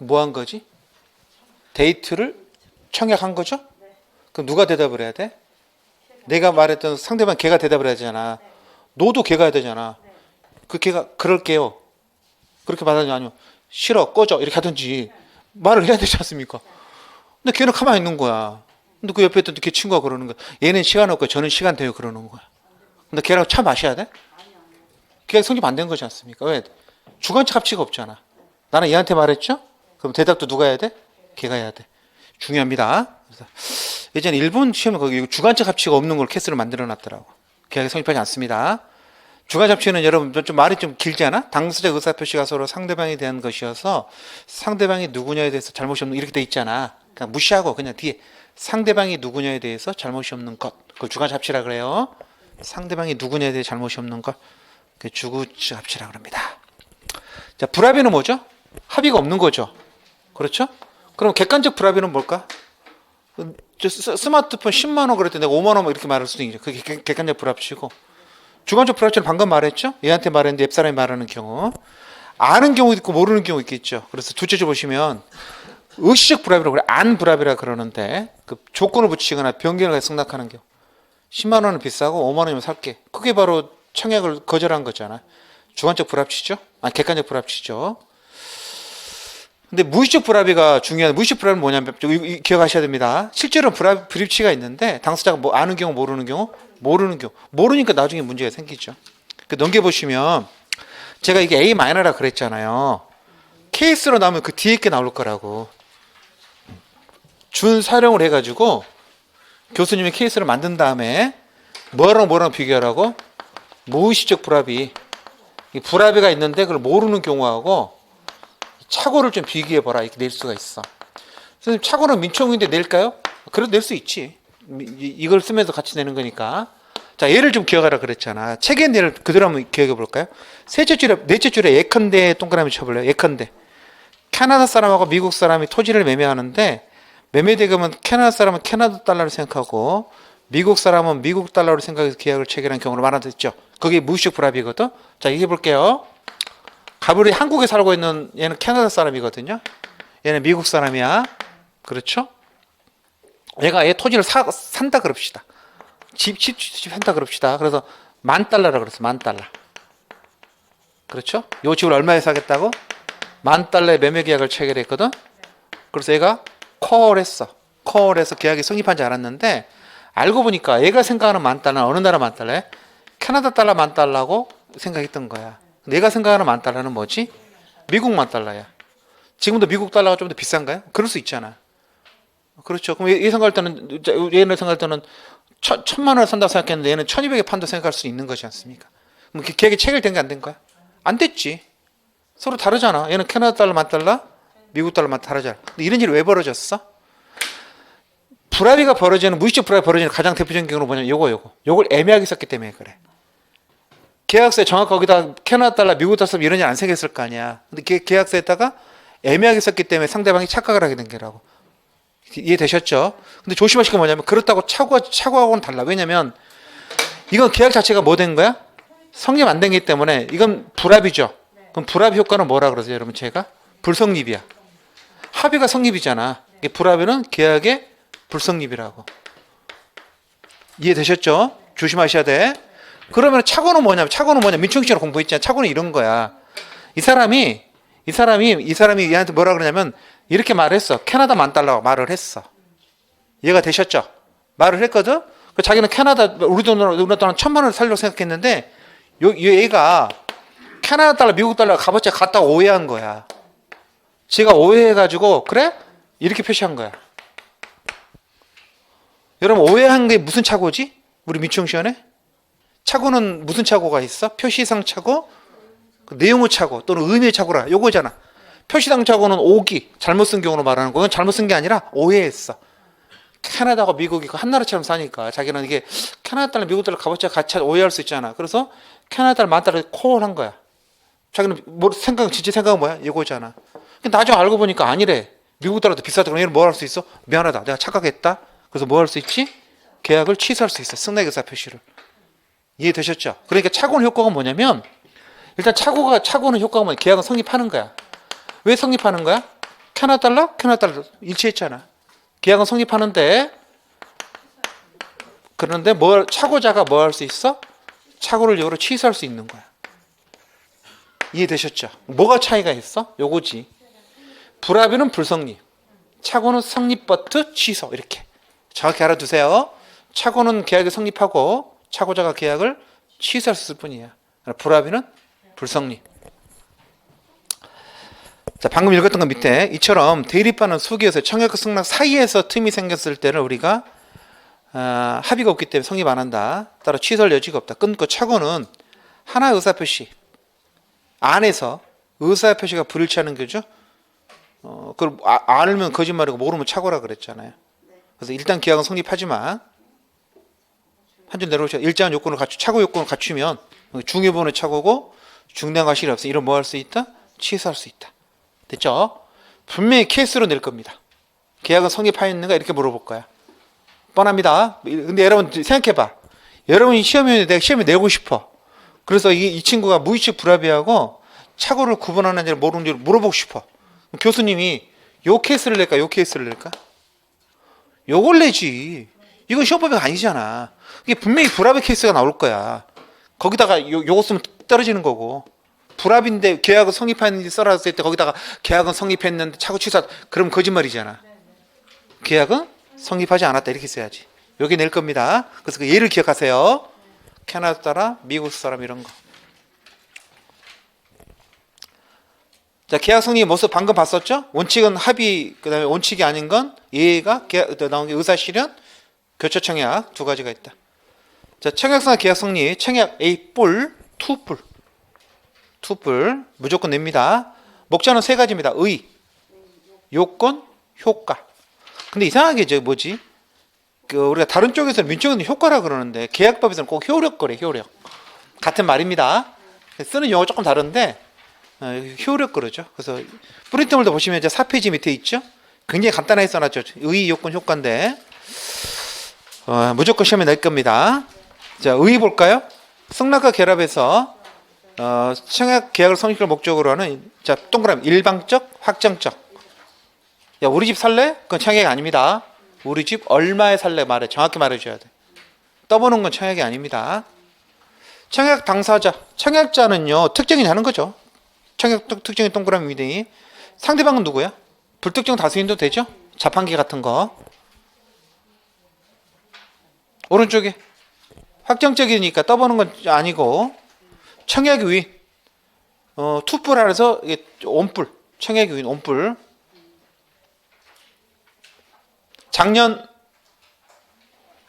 뭐 한 거지? 데이트를 청약한 거죠? 그럼 누가 대답을 해야 돼? 내가 말했던 상대방 걔가 대답을 해야 되잖아. 너도 걔가 해야 되잖아. 그 걔가 그럴게요. 그렇게 받아들여 아니면 싫어 꺼져 이렇게 하든지 말을 해야 되지 않습니까? 근데 걔는 가만히 있는 거야. 근데 그 옆에 있던 걔 친구가 그러는 거야. 얘는 시간 없고 저는 시간 돼요 그러는 거야. 근데 걔랑 차 마셔야 돼? 걔가 성립 안 된 거지 않습니까? 왜? 주관적 합치가 없잖아. 나는 얘한테 말했죠? 그럼 대답도 누가 해야 돼? 걔가 해야 돼. 중요합니다. 그래서 예전에 일본 시험에 거기 주관적 합치가 없는 걸 캐스를 만들어 놨더라고. 계약이 성립하지 않습니다. 주관적 합치는 여러분 좀 말이 좀 길지 않아? 당사자 의사표시가 서로 상대방에 대한 것이어서 상대방이 누구냐에 대해서 잘못이 없는 이렇게 돼 있잖아. 그냥 무시하고 그냥 뒤에 상대방이 누구냐에 대해서 잘못이 없는 것. 그걸 주관적 합치라 그래요. 상대방이 누구냐에 대해 잘못이 없는 것. 그 주관적 합치라 그럽니다. 자, 불합의는 뭐죠? 합의가 없는 거죠. 그렇죠? 그럼 객관적 불합의는 뭘까? 스마트폰 10만 원 그럴 때 내가 5만 원 이렇게 말할 수도 있죠. 그게 객관적 불합치고. 주관적 불합치는 방금 말했죠? 얘한테 말했는데 옆 사람이 말하는 경우. 아는 경우도 있고 모르는 경우 있겠죠. 그래서 둘째 줄 보시면 의식적 불합이라고 그래. 안 불합이라 그러는데 그 조건을 붙이거나 변경을 승낙하는 경우. 10만 원은 비싸고 5만 원이면 살게. 그게 바로 청약을 거절한 거잖아. 주관적 불합치죠? 아니 객관적 불합치죠. 근데 무의식 불합의가 중요한 무의식 불합의는 뭐냐면 기억하셔야 됩니다. 실제로 불입치가 있는데 당사자가 뭐 아는 경우 모르는 경우 모르니까 나중에 문제가 생기죠. 넘겨보시면 제가 이게 A-라 그랬잖아요. 케이스로 나오면 그 뒤에 게 나올 거라고. 준 사령을 해가지고 교수님이 케이스를 만든 다음에 뭐랑 비교하라고? 무의식적 불합의. 불합의가 있는데 그걸 모르는 경우하고 착오를 좀 비교해봐라. 이렇게 낼 수가 있어. 선생님 착오는 민초용인데 낼까요? 그래도 낼 수 있지. 이걸 쓰면서 같이 내는 거니까. 자, 예를 좀 기억하라 그랬잖아. 책의 예를 그대로 한번 기억해 볼까요? 넷째 줄에 예컨대 동그라미 쳐볼래요? 예컨대. 캐나다 사람하고 미국 사람이 토지를 매매하는데 매매 대금은 캐나다 사람은 캐나다 달러를 생각하고 미국 사람은 미국 달러로 생각해서 계약을 체결한 경우를 말하셨죠. 그게 무의식 불합의거든. 자, 얘기해 볼게요. 가불이 한국에 살고 있는 얘는 캐나다 사람이거든요. 얘는 미국 사람이야. 그렇죠? 얘가 얘 토지를 산다 그럽시다. 집 산다 그럽시다. 그래서 $10,000라 그랬어. $10,000. 그렇죠? 요 집을 얼마에 사겠다고? $10,000의 매매 계약을 체결했거든. 그래서 얘가 콜했어. 콜해서 계약이 성립한지 알았는데 알고 보니까 얘가 생각하는 $10,000는 어느 나라 $10,000에? 캐나다 달러 $10,000라고 생각했던 거야. 내가 생각하는 $10,000는 뭐지? 미국 $10,000야. 지금도 미국 달러가 좀 더 비싼가요? 그럴 수 있잖아. 그렇죠. 그럼 얘 생각할 때는 얘는 생각할 때는 1,000만 원을 산다고 생각했는데 얘는 1,200에 판다 생각할 수 있는 거지 않습니까? 그럼 계약이 체결된 게 안 된 거야? 안 됐지. 서로 다르잖아. 얘는 캐나다 달러 $10,000, 미국 달러 $10,000 다르잖아. 근데 이런 일이 왜 벌어졌어? 불합의가 벌어지는 무의식 불합이 벌어지는 가장 대표적인 경우는 뭐냐면 요걸 애매하게 썼기 때문에 그래. 계약서에 정확하게 거기다 캐나다 달러, 미국 달러 이런 일 안 생겼을 거 아니야. 근데 계약서에다가 애매하게 썼기 때문에 상대방이 착각을 하게 된 거라고. 이해되셨죠? 근데 조심하실 게 뭐냐면 그렇다고 착오하고는 달라. 왜냐면 이건 계약 자체가 뭐 된 거야? 성립 안 된 거기 때문에 이건 불합의죠. 그럼 불합의 효과는 뭐라 그러세요, 여러분? 제가 불성립이야. 합의가 성립이잖아. 불합의는 계약의 불성립이라고. 이해되셨죠? 조심하셔야 돼. 그러면 착오는 뭐냐면 민충 씨랑 공부했잖아. 착오는 이런 거야. 이 사람이 얘한테 뭐라 그러냐면 이렇게 말했어. 캐나다 $10,000라고 말을 했어. 이해가 되셨죠? 말을 했거든. 자기는 캐나다 우리 돈으로 1,000만 원을 살려고 생각했는데 얘가 캐나다 달러, 미국 달러 값어치 같다 오해한 거야. 제가 오해해가지고 그래? 이렇게 표시한 거야. 여러분 오해한 게 무슨 착오지? 우리 민충 시간에? 착오는 무슨 착오가 있어? 표시상 착오, 내용의 착오 또는 의미의 착오라 요거잖아. 표시상 착오는 오기, 잘못 쓴 경우로 말하는 거. 그건 잘못 쓴 게 아니라 오해했어. 캐나다하고 미국이 한 나라처럼 사니까 자기는 이게 캐나다 달러, 미국 달러 값어치가 같이 오해할 수 있잖아. 그래서 캐나다 달러, 만 달러 콜한 거야. 자기는 뭐 진짜 생각은 뭐야? 이거잖아. 근데 나중에 알고 보니까 아니래. 미국 달러도 비싸다. 그럼 얘는 뭐 할 수 있어? 미안하다. 내가 착각했다. 그래서 뭐 할 수 있지? 계약을 취소할 수 있어. 승낙 의사 표시를. 이해되셨죠? 그러니까 착오는 효과가 뭐냐면 일단 착오는 효과가 뭐냐? 계약은 성립하는 거야. 왜 성립하는 거야? 캐나다 달러 일치했잖아. 계약은 성립하는데 그런데 착오자가 뭐 할 수 있어? 착오를 이유로 취소할 수 있는 거야. 이해되셨죠? 뭐가 차이가 있어? 요거지. 불합의는 불성립, 착오는 성립 버트 취소 이렇게 정확히 알아두세요. 착오는 계약이 성립하고 착오자가 계약을 취소할 수 있을 뿐이야. 불합의는 불성립. 자, 방금 읽었던 거 밑에 이처럼 대립하는 수기에서 청약과 승낙 사이에서 틈이 생겼을 때를 우리가 합의가 없기 때문에 성립 안 한다. 따라 취소할 여지가 없다. 끊고 착오는 하나의 의사표시 안에서 의사표시가 불일치하는 거죠. 그걸 알면 거짓말이고 모르면 착오라 그랬잖아요. 그래서 일단 계약은 성립하지만 한 줄 내려오셔. 일정한 요건을 착오 요건을 갖추면 중요번호 착오고 중대한 과실이 없어. 이런 뭐 할 수 있다? 취소할 수 있다. 됐죠? 분명히 케이스로 낼 겁니다. 계약은 성립하였는가 이렇게 물어볼 거야. 뻔합니다. 근데 여러분 생각해봐. 여러분이 내가 시험에 내고 싶어. 그래서 이 친구가 무의식 불합의하고 착오를 구분하는지 모르는지 물어보고 싶어. 교수님이 요 케이스를 낼까? 요 케이스를 낼까? 요걸 내지. 이건 시험법이 아니잖아. 이게 분명히 불합의 케이스가 나올 거야. 거기다가 요거 쓰면 떨어지는 거고. 불합인데 계약은 성립했는지 써놨을 때 거기다가 계약은 성립했는데 착오 취소 그럼 거짓말이잖아. 계약은 성립하지 않았다 이렇게 써야지. 여기 낼 겁니다. 그래서 그 예를 기억하세요. 캐나다 사람, 미국 사람 이런 거. 자, 계약 성립 모습 방금 봤었죠? 원칙은 합의, 그다음에 원칙이 아닌 건 예가 나온 게 의사 실현, 교체 청약 두 가지가 있다. 자, 청약상 계약 성립, 청약 A 뿔, 투뿔 무조건 냅니다. 목자는 세 가지입니다. 의, 요건, 효과. 근데 이상하게 우리가 다른 쪽에서는 민족은 효과라 그러는데 계약법에서는 꼭 효력 거래, 효력. 같은 말입니다. 쓰는 용어 조금 다른데 효력 그러죠. 그래서 프린트물도 보시면 이제 4페이지 밑에 있죠. 굉장히 간단하게 써놨죠. 의, 요건, 효과인데 무조건 시험에 낼 겁니다. 자, 의 볼까요? 승낙과 결합해서 청약 계약을 성립할 목적으로 하는 자 동그라미 일방적, 확정적. 야, 우리 집 살래? 그건 청약이 아닙니다. 우리 집 얼마에 살래 말해. 정확히 말해줘야 돼. 떠보는 건 청약이 아닙니다. 청약 당사자, 청약자는요 특정이 하는 거죠. 청약 특정이 동그라미 위에 상대방은 누구야? 불특정 다수인도 되죠? 자판기 같은 거. 오른쪽에 확정적이니까 떠보는 건 아니고 청약 위인 투뿔 안에서 이게 온뿔 청약 위인 온뿔. 재작년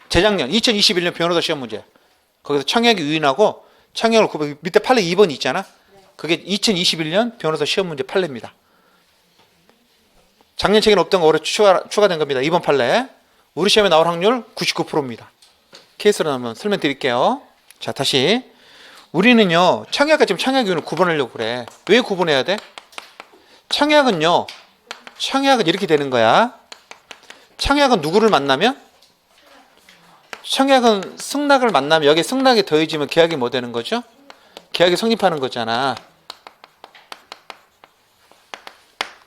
2021년 변호사 시험 문제 거기서 청약 위인하고 청약을 구분 밑에 판례 2번 있잖아. 그게 2021년 변호사 시험 문제 판례입니다. 작년 책에는 없던 거 올해 추가된 겁니다. 2번 판례. 우리 시험에 나올 확률 99%입니다. 케이스로 한번 설명드릴게요. 자, 다시 우리는요 청약과 지금 청약위원을 구분하려고 그래. 왜 구분해야 돼? 청약은 이렇게 되는 거야. 청약은 누구를 만나면? 청약은 승낙을 만나면 여기에 승낙이 더해지면 계약이 뭐 되는 거죠? 계약이 성립하는 거잖아.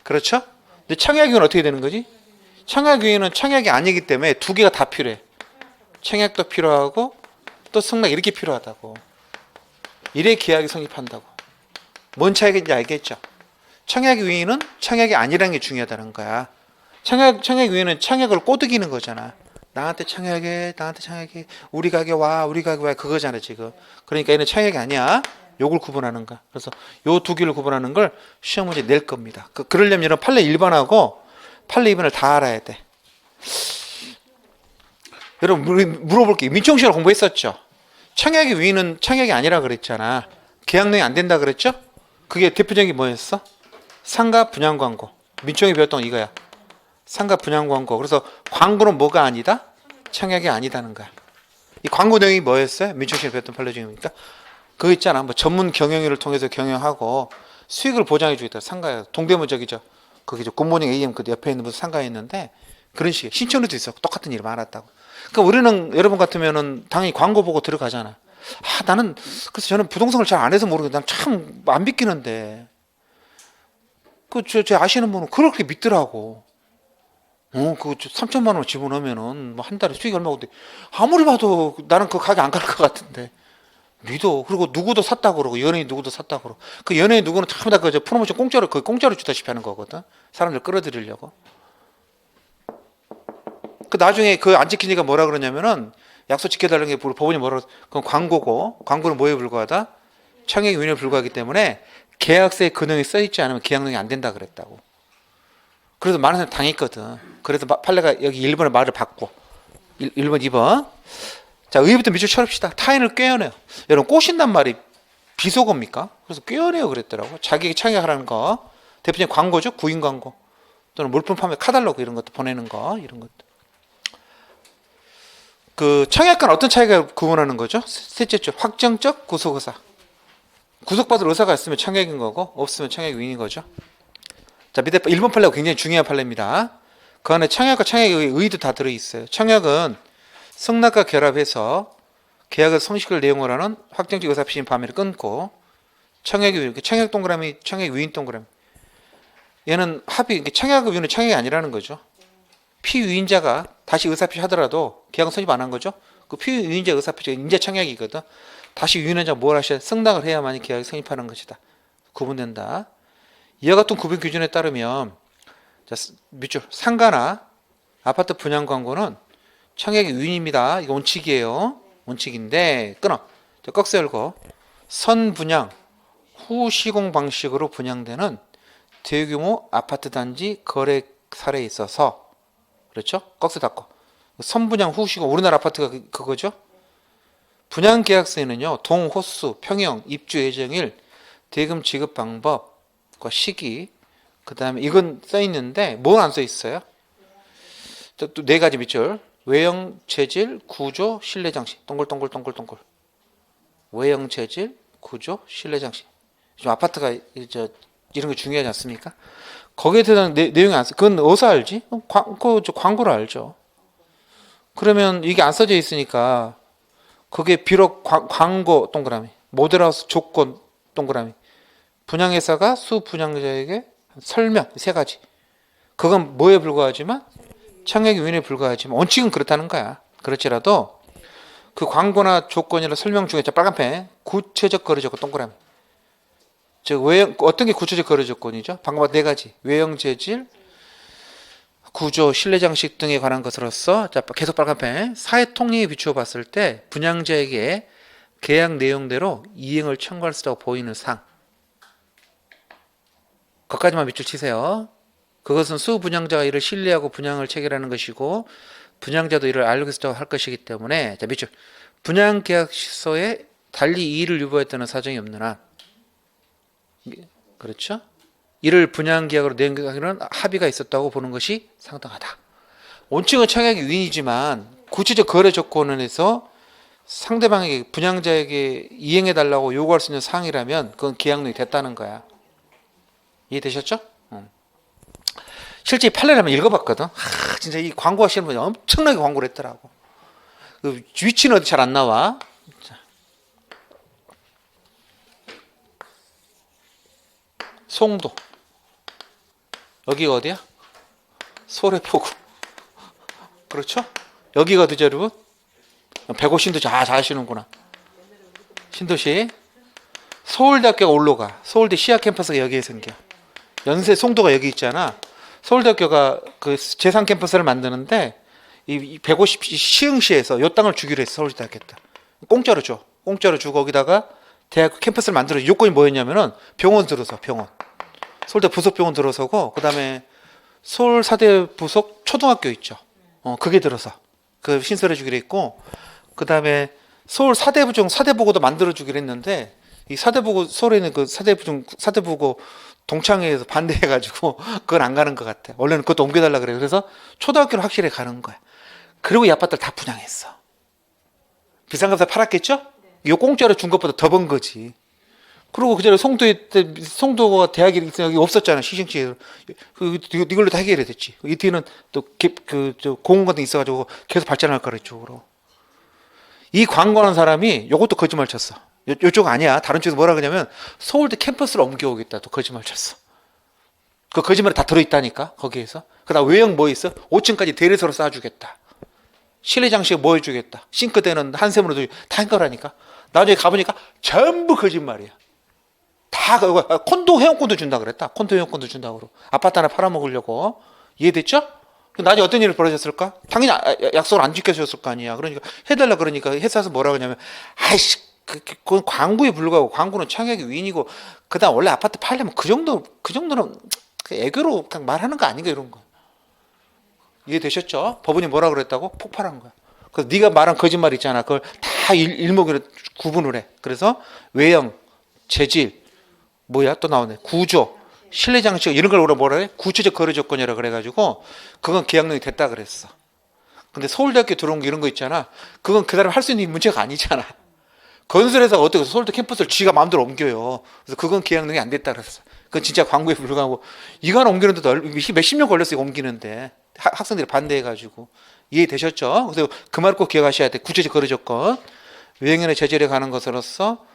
그렇죠? 근데 청약위원은 어떻게 되는 거지? 청약위원은 청약이 아니기 때문에 두 개가 다 필요해. 청약도 필요하고 또 승낙 이렇게 필요하다고. 이래 계약이 성립한다고. 뭔 차이인지 알겠죠? 청약위원은 청약이 아니라는 게 중요하다는 거야. 청약 위에는 청약을 꼬드기는 거잖아. 나한테 청약해, 나한테 청약해, 우리 가게 와, 우리 가게 와, 그거잖아 지금. 그러니까 얘는 청약이 아니야. 요걸 구분하는 거야. 그래서 요 두 개를 구분하는 걸 시험 문제 낼 겁니다. 그러려면 여러분 판례 1번하고 판례 2번을 다 알아야 돼. 여러분 물어볼게요. 민청시험 공부했었죠? 청약의 위는 청약이 아니라 그랬잖아. 계약내용이 안 된다 그랬죠? 그게 대표적인 게 뭐였어? 상가 분양 광고. 민청이 배웠던 건 이거야. 상가 분양 광고. 그래서 광고는 뭐가 아니다? 청약이 아니다는 거야. 이 광고 내용이 뭐였어요? 민청시험 배웠던 판례 중이니까 그거 있잖아. 뭐 전문 경영인을 통해서 경영하고 수익을 보장해 주겠다. 상가에 동대문 저기죠. 거기 저 굿모닝 AM 그 옆에 있는 무슨 상가에 있는데 그런 식의 신청료도 있어. 똑같은 일이 많았다고. 그러니까 우리는 여러분 같으면은 당연히 광고 보고 들어가잖아. 아 나는 그래서 저는 부동산을 잘 안 해서 모르겠는데 난 참 안 믿기는데 저 아시는 분은 그렇게 믿더라고. 그 3천만 원 집어넣으면은 뭐 한 달에 수익이 얼마인데 아무리 봐도 나는 그 가게 안 갈 것 같은데 믿어. 그리고 누구도 샀다고 그러고 연예인 누구도 샀다고 그러고 그 연예인 누구는 전부 다그 프로모션 공짜로 거의 공짜로 주다시피 하는 거거든. 사람들 끌어들이려고. 그 나중에 그 안 지키니까 뭐라 그러냐면은 약속 지켜달라는 게 법원이 뭐라 그건 광고고 광고는 뭐에 불과하다? 청약 위헌에 불과하기 때문에 계약서에 그 내용이 써있지 않으면 계약 내용이 안 된다 그랬다고. 그래서 많은 사람이 당했거든. 그래서 판례가 여기 1번의 말을 바꿔. 1번, 2번. 자, 의의부터 밑줄 쳐봅시다. 타인을 꿰어내요. 여러분 꼬신단 말이 비속어입니까? 그래서 꿰어내요 그랬더라고. 자기에게 청약하라는 거. 대표적인 광고죠. 구인 광고. 또는 물품 판매 카탈로그 이런 것도 보내는 거. 이런 것도. 그 청약과는 어떤 차이가 구분하는 거죠? 셋째 줄 확정적 구속의사. 구속받을 의사가 있으면 청약인 거고 없으면 청약 위인인 거죠. 자, 밑에 1번 판례가 굉장히 중요한 판례입니다. 그 안에 청약과 청약의 의의도 다 들어있어요. 청약은 승낙과 결합해서 계약의 성식을 내용으로 하는 확정적 의사표시 범위를 끊고 청약의 위인, 청약 동그라미, 청약 위인 동그라미. 얘는 합의, 청약 위인은 청약이 아니라는 거죠. 피위인자가 다시 의사표시 하더라도 계약은 성립 안 한 거죠. 그 피위인자 의사표시가 인재 청약이거든. 다시 위인자 뭘 하셔야 승낙을 해야만이 계약이 성립하는 것이다. 구분된다. 이와 같은 구분 기준에 따르면 자, 밑줄 상가나 아파트 분양 광고는 청약의 위인입니다. 이거 원칙이에요. 원칙인데 끊어. 자, 꺽쇠 열고 선분양 후 시공 방식으로 분양되는 대규모 아파트 단지 거래 사례에 있어서 그렇죠? 꺽쇠 닫고 선분양 후 시공 우리나라 아파트가 그거죠? 분양 계약서에는요 동호수, 평형, 입주 예정일, 대금 지급 방법과 시기 그 다음에 이건 써 있는데 뭘 안 써 있어요? 또 네 가지 밑줄 외형, 체질, 구조, 실내 장치 동글동글 외형, 체질, 구조, 실내 장치 지금 아파트가 이런 거 중요하지 않습니까? 거기에 대한 내용이 안 써. 그건 어디서 알지? 광고를 알죠. 그러면 이게 안 써져 있으니까 그게 비록 광고 동그라미, 모델하우스 조건 동그라미, 분양회사가 수분양자에게 설명 세 가지. 그건 뭐에 불과하지만 청약 위헌에 불과하지만 원칙은 그렇다는 거야. 그렇지라도 그 광고나 조건이나 설명 중에 빨간 펜 구체적 거래 조건 동그라미. 즉 외형 어떤 게 구체적 거래 조건이죠? 방금 네 가지 외형 재질, 구조, 실내 장식 등에 관한 것으로서 자 계속 빨간펜 사회 통념에 비추어 봤을 때 분양자에게 계약 내용대로 이행을 청구할 수 있다고 보이는 상. 거기까지만 밑줄 치세요. 그것은 수분양자가 이를 신뢰하고 분양을 체결하는 것이고 분양자도 이를 알고 있다고 할 것이기 때문에 자 밑줄 분양계약서에 달리 이의를 유보했다는 사정이 없는 한 그렇죠? 이를 분양계약으로 내용하기는 합의가 있었다고 보는 것이 상당하다. 원칙은 청약이 위인이지만 구체적 거래 조건에서 상대방에게 분양자에게 이행해달라고 요구할 수 있는 사항이라면 그건 계약력이 됐다는 거야. 이해되셨죠? 실제 이 판례를 한번 읽어봤거든. 진짜 이 광고 하시는 분이 엄청나게 광고를 했더라고. 그 위치는 어디 잘 안 나와. 송도. 여기가 어디야? 소래포구. 그렇죠? 여기가 어디죠, 여러분? 백오신도 잘 아시는구나. 신도시. 서울대학교가 올라가. 서울대 시야 캠퍼스가 여기에 생겨. 연세 송도가 여기 있잖아. 서울대학교가 그 제3 캠퍼스를 만드는데 이 150 시흥시에서 요 땅을 주기로 했어. 서울대학교 때 공짜로 줘. 공짜로 주고 거기다가 대학 캠퍼스를 만들어. 요건이 뭐였냐면은 병원 들어서 병원. 서울대 부속병원 들어서고 그다음에 서울 사대 부속 초등학교 있죠. 그게 들어서 그 신설해 주기로 했고 그다음에 서울 사대부 중 사대부고도 만들어 주기로 했는데 이 사대부고 서울에 있는 그 사대부고 동창회에서 반대해 가지고 그건 안 가는 것 같아. 원래는 그것도 옮겨달라 그래. 그래서 초등학교는 확실히 가는 거야. 그리고 이 아파트를 다 분양했어. 비싼 값에 팔았겠죠? 이거 공짜로 준 것보다 더 번 거지. 그리고 그 전에 송도가 대학이 여기 없었잖아. 시흥시에. 이걸로 다 해결이 됐지. 이 뒤에는 또 공원 같은 게 있어가지고 계속 발전할 거라 이쪽으로. 이 광고하는 사람이 이것도 거짓말 쳤어. 이쪽 아니야. 다른 쪽에서 뭐라 그러냐면 서울대 캠퍼스를 옮겨오겠다. 또 거짓말 쳤어. 그 거짓말이 다 들어있다니까 거기에서. 그다음 외형 뭐 있어? 5층까지 대리석으로 쌓아주겠다. 실내 장식 뭐 해주겠다. 싱크대는 한샘으로 다 한 거라니까. 나중에 가보니까 전부 거짓말이야. 다 콘도 회원권도 준다 그랬다. 콘도 회원권도 준다고 그러고 아파트 하나 팔아먹으려고. 이해됐죠? 나중에 어떤 일이 벌어졌을까? 당연히 약속을 안 지켜줬을 거 아니야. 그러니까 해달라 그러니까 회사에서 뭐라 그러냐면 아이씨 그건 광고에 불과하고 광고는 청약이 위인이고 그다음 원래 아파트 팔려면 그 정도는 애교로 그냥 말하는 거 아닌가 이런 거. 이해되셨죠? 법원이 뭐라 그랬다고? 폭발한 거야. 그래서 네가 말한 거짓말 있잖아. 그걸 다 일목으로 구분을 해. 그래서 외형, 재질, 뭐야 또 나오네. 구조, 실내 장치 이런 걸 뭐라 해? 구체적 거래 조건이라 그래가지고 그건 계약력이 됐다 그랬어. 근데 서울대학교 들어온 게 이런 거 있잖아. 그건 그 사람 할 수 있는 문제가 아니잖아. 건설회사가 어떻게 서울대 캠퍼스를 지가 마음대로 옮겨요. 그래서 그건 계약력이 안 됐다 그랬어. 그건 진짜 광고에 불과하고 이거 하나 옮기는데도 몇십 년 걸렸어. 이거 옮기는데 학생들이 반대해가지고. 이해되셨죠? 그래서 그 말 꼭 기억하셔야 돼. 구체적 거래 조건. 외형이나 재질에 가는 것으로서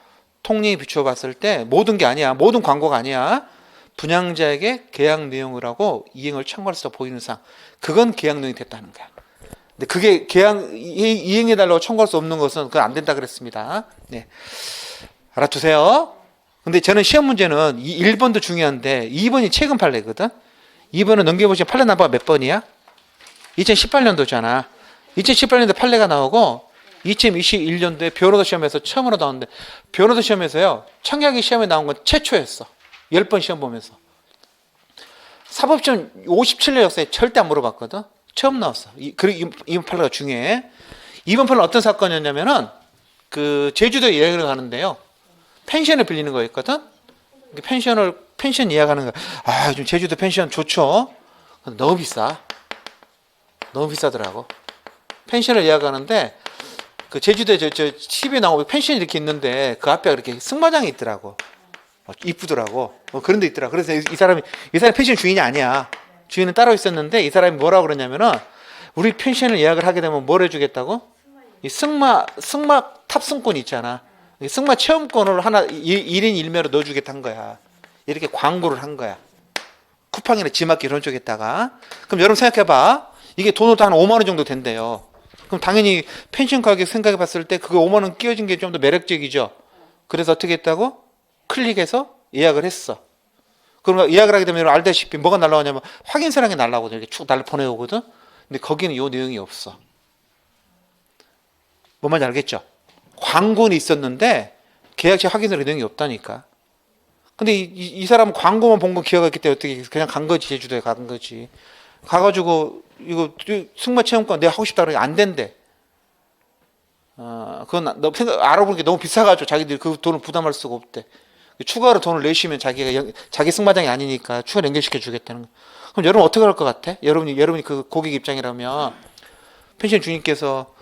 통리에 비추어 봤을 때 모든 게 아니야. 모든 광고가 아니야. 분양자에게 계약 내용을 하고 이행을 청구할 수 보이는 사항. 그건 계약 내용이 됐다는 거야. 근데 그게 이행해달라고 청구할 수 없는 것은 그건 안 된다 그랬습니다. 네. 알아두세요. 근데 저는 시험 문제는 1번도 중요한데 2번이 최근 판례거든. 2번은 넘겨보시면 판례 넘버가 몇 번이야? 2018년도잖아. 2018년도 판례가 나오고 2021년도에 변호사 시험에서 처음으로 나오는데 변호사 시험에서요. 청약이 시험에 나온 건 최초였어. 10번 시험 보면서. 사법시험 57년 역사에 절대 안 물어봤거든. 처음 나왔어. 그리고 이번 판례가 중요해. 이번 판례는 어떤 사건이었냐면은 그 제주도에 여행을 가는데요. 펜션을 빌리는 거였거든. 펜션 예약하는 거. 아, 요즘 제주도 펜션 좋죠. 너무 비싸. 너무 비싸더라고. 펜션을 예약하는데 그 제주도에 저 TV에 나오고 펜션이 이렇게 있는데 그 앞에 이렇게 승마장이 있더라고. 이쁘더라고. 그런 데 있더라. 그래서 이 사람이 펜션 주인이 아니야. 주인은 따로 있었는데 이 사람이 뭐라고 그러냐면은 우리 펜션을 예약을 하게 되면 뭘 해주겠다고? 이 승마 탑승권 있잖아. 승마 체험권을 하나 1인 1매로 넣어주겠다는 거야. 이렇게 광고를 한 거야. 쿠팡이나 지마켓 이런 쪽에다가. 그럼 여러분 생각해봐. 이게 돈으로 한 5만 원 정도 된대요. 그럼 당연히 펜션 가격 생각해 봤을 때 그거 5만 원 끼워진 게 좀 더 매력적이죠. 그래서 어떻게 했다고? 클릭해서 예약을 했어. 그러면 예약을 하게 되면 알다시피 뭐가 날라오냐면 확인서랑이 날라오거든. 이렇게 쭉 보내오거든. 근데 거기는 이 내용이 없어. 뭔 말인지 알겠죠? 광고는 있었는데 계약서 확인서 내용이 없다니까. 근데 이 사람은 광고만 본 거 기억했기 때문에 어떻게 그냥 간 거지. 제주도에 간 거지. 가가지고 이거 승마 체험권 내가 하고 싶다 그러니 안 된대. 그건 알아보는 게 너무 비싸가지고 자기들이 그 돈을 부담할 수가 없대. 추가로 돈을 내시면 자기 승마장이 아니니까 추가 연결시켜 주겠다는 거. 그럼 여러분 어떻게 할 것 같아? 여러분이 그 고객 입장이라면 펜션 주인께서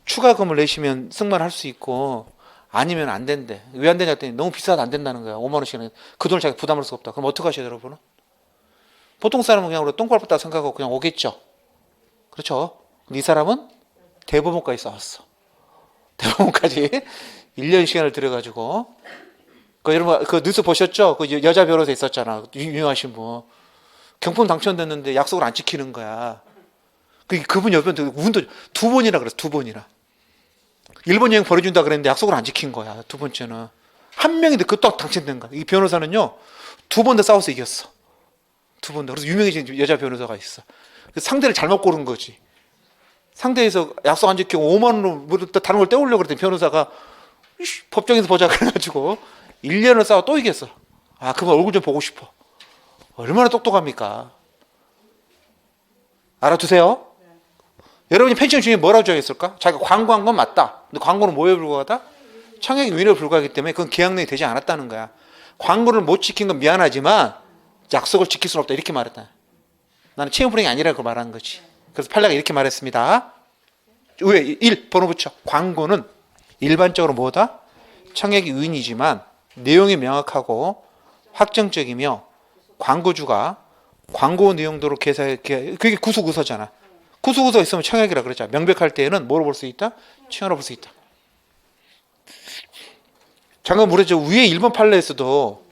추가금을 내시면 승마를 할 수 있고 아니면 안 된대. 왜 안 되냐 했더니 너무 비싸도 안 된다는 거야. 5만 원씩은 그 돈을 자기 부담할 수가 없다. 그럼 어떻게 하셔요, 여러분은? 보통 사람은 그냥 똥꼬 밟았다 생각하고 그냥 오겠죠. 그렇죠? 이 사람은 대법원까지 싸웠어. 대법원까지 1년 시간을 들여가지고 여러분 그 뉴스 보셨죠? 그 여자 변호사 있었잖아. 유명하신 분. 경품 당첨됐는데 약속을 안 지키는 거야. 그분 옆에 운도 2번이나 그랬어. 2번이나. 일본 여행 보내준다 그랬는데 약속을 안 지킨 거야. 2번째는. 한 명인데 그또 당첨된 거야. 이 변호사는요. 2번 더 싸워서 이겼어. 두 분 다. 그래서 유명해진 여자 변호사가 있어. 그래서 상대를 잘못 고른 거지. 상대에서 약속 안 지키고 5만 원으로 뭐 다른 걸 떼오려고 그랬더니 변호사가 법정에서 보자 그래가지고 1년을 싸워 또 이겼어. 아, 그분 얼굴 좀 보고 싶어. 얼마나 똑똑합니까? 알아두세요. 여러분이 펜션 중에 뭐라고 정했을까? 자기가 광고한 건 맞다. 근데 광고는 뭐에 불과하다? 청약이 위헌에 불과하기 때문에 그건 계약내용이 되지 않았다는 거야. 광고를 못 지킨 건 미안하지만 약속을 지킬 수는 없다. 이렇게 말했다. 나는 채용 불이행이 아니라고 말하는 거지. 그래서 판례가 이렇게 말했습니다. 왜? 1. 번호 붙여. 광고는 일반적으로 뭐다? 청약이 위헌이지만 내용이 명확하고 확정적이며 광고주가 광고 내용대로 그게 구수구서잖아. 구수구서가 있으면 청약이라 그랬잖아. 명백할 때에는 뭐로 볼 수 있다? 청약으로 볼 수 있다. 잠깐 물었죠. 위에 1번 판례에서도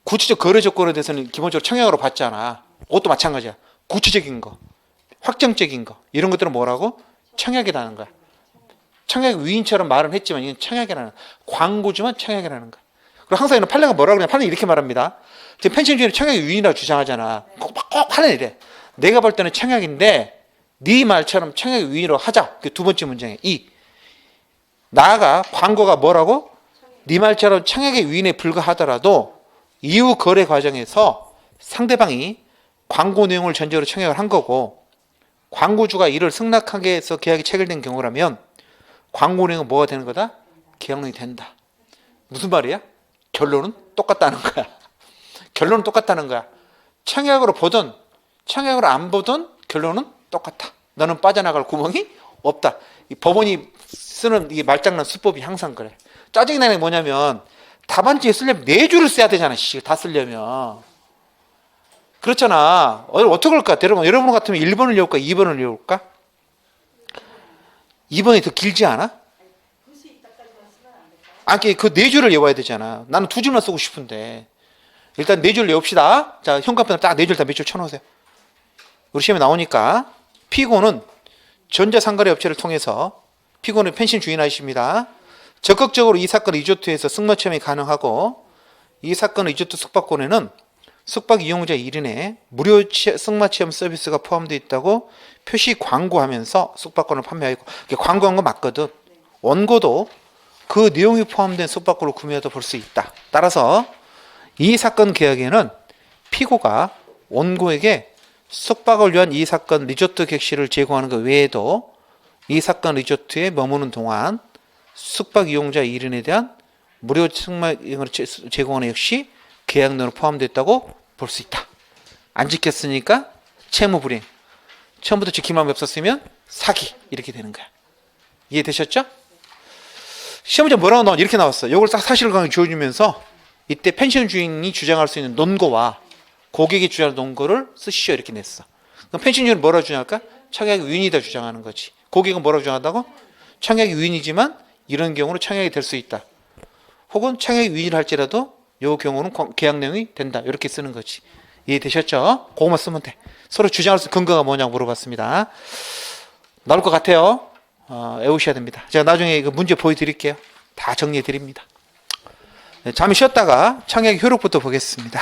구체적 거래 조건에 대해서는 기본적으로 청약으로 봤잖아. 그것도 마찬가지야. 구체적인 거, 확정적인 거 이런 것들은 뭐라고? 청약이라는 거야. 청약 위헌처럼 말은 했지만 이건 청약이라는 거야. 광고주만 청약이라는 거야. 그리고 항상 이런 판례가 뭐라고 그러냐. 판례는 이렇게 말합니다. 지금 펜션 중에는 청약이 위헌이라고 주장하잖아. 꼭 판례는 이래. 내가 볼 때는 청약인데 네 말처럼 청약이 위헌으로 하자. 그 두 번째 문장에 2. 나아가 광고가 뭐라고? 네 말처럼 청약의 위헌에 불과하더라도 이후 거래 과정에서 상대방이 광고 내용을 전제로 청약을 한 거고 광고주가 이를 승낙하게 해서 계약이 체결된 경우라면 광고 내용은 뭐가 되는 거다? 계약내용이 된다. 무슨 말이야? 결론은 똑같다는 거야. 결론은 똑같다는 거야. 청약으로 보든 청약으로 안 보든 결론은 똑같아. 너는 빠져나갈 구멍이 없다. 이 법원이 쓰는 이 말장난 수법이 항상 그래. 짜증이 나는 게 뭐냐면 답안지에 쓰려면 4줄을 써야 되잖아. 다 쓰려면. 그렇잖아. 어떻게 할까? 여러분 같으면 1번을 외울까? 2번을 외울까? 2번이 더 길지 않아? 아니, 그 4줄을 외워야 되잖아. 나는 2줄만 쓰고 싶은데. 일단 4줄 외웁시다. 자, 현관편에 딱 4줄 다 몇 줄 쳐놓으세요. 우리 시험에 나오니까 피고는 전자상거래 업체를 통해서 피고는 펜션 주인이십니다. 적극적으로 이 사건 리조트에서 승마 체험이 가능하고 이 사건 리조트 숙박권에는 숙박 이용자 1인에 무료 승마 체험 서비스가 포함되어 있다고 표시 광고하면서 숙박권을 판매하고 광고한 거 맞거든. 원고도 그 내용이 포함된 숙박권을 구매해도 볼 수 있다. 따라서 이 사건 계약에는 피고가 원고에게 숙박을 위한 이 사건 리조트 객실을 제공하는 것 외에도 이 사건 리조트에 머무는 동안 숙박 이용자 1인에 대한 무료 승마을 제공하는 역시 계약내용으로 포함됐다고 볼 수 있다. 안 지켰으니까 채무불이행. 처음부터 지킬 마음이 없었으면 사기. 이렇게 되는 거야. 이해되셨죠? 시험 문제 뭐라고 나와? 이렇게 나왔어. 이걸 딱 사실관계 주어주면서 이때 펜션 주인이 주장할 수 있는 논거와 고객이 주장하는 논거를 쓰시오. 이렇게 냈어. 그럼 펜션 주인은 뭐라고 주장할까? 청약이 위헌이다 주장하는 거지. 고객은 뭐라고 주장한다고? 청약이 위헌이지만 이런 경우는 청약이 될 수 있다. 혹은 청약이 위헌을 할지라도 이 경우는 계약 내용이 된다. 이렇게 쓰는 거지. 이해되셨죠? 그거만 쓰면 돼. 서로 주장할 수 있는 근거가 뭐냐고 물어봤습니다. 나올 것 같아요. 외우셔야 됩니다. 제가 나중에 그 문제 보여드릴게요. 다 정리해 드립니다. 잠시 쉬었다가 청약의 효력부터 보겠습니다.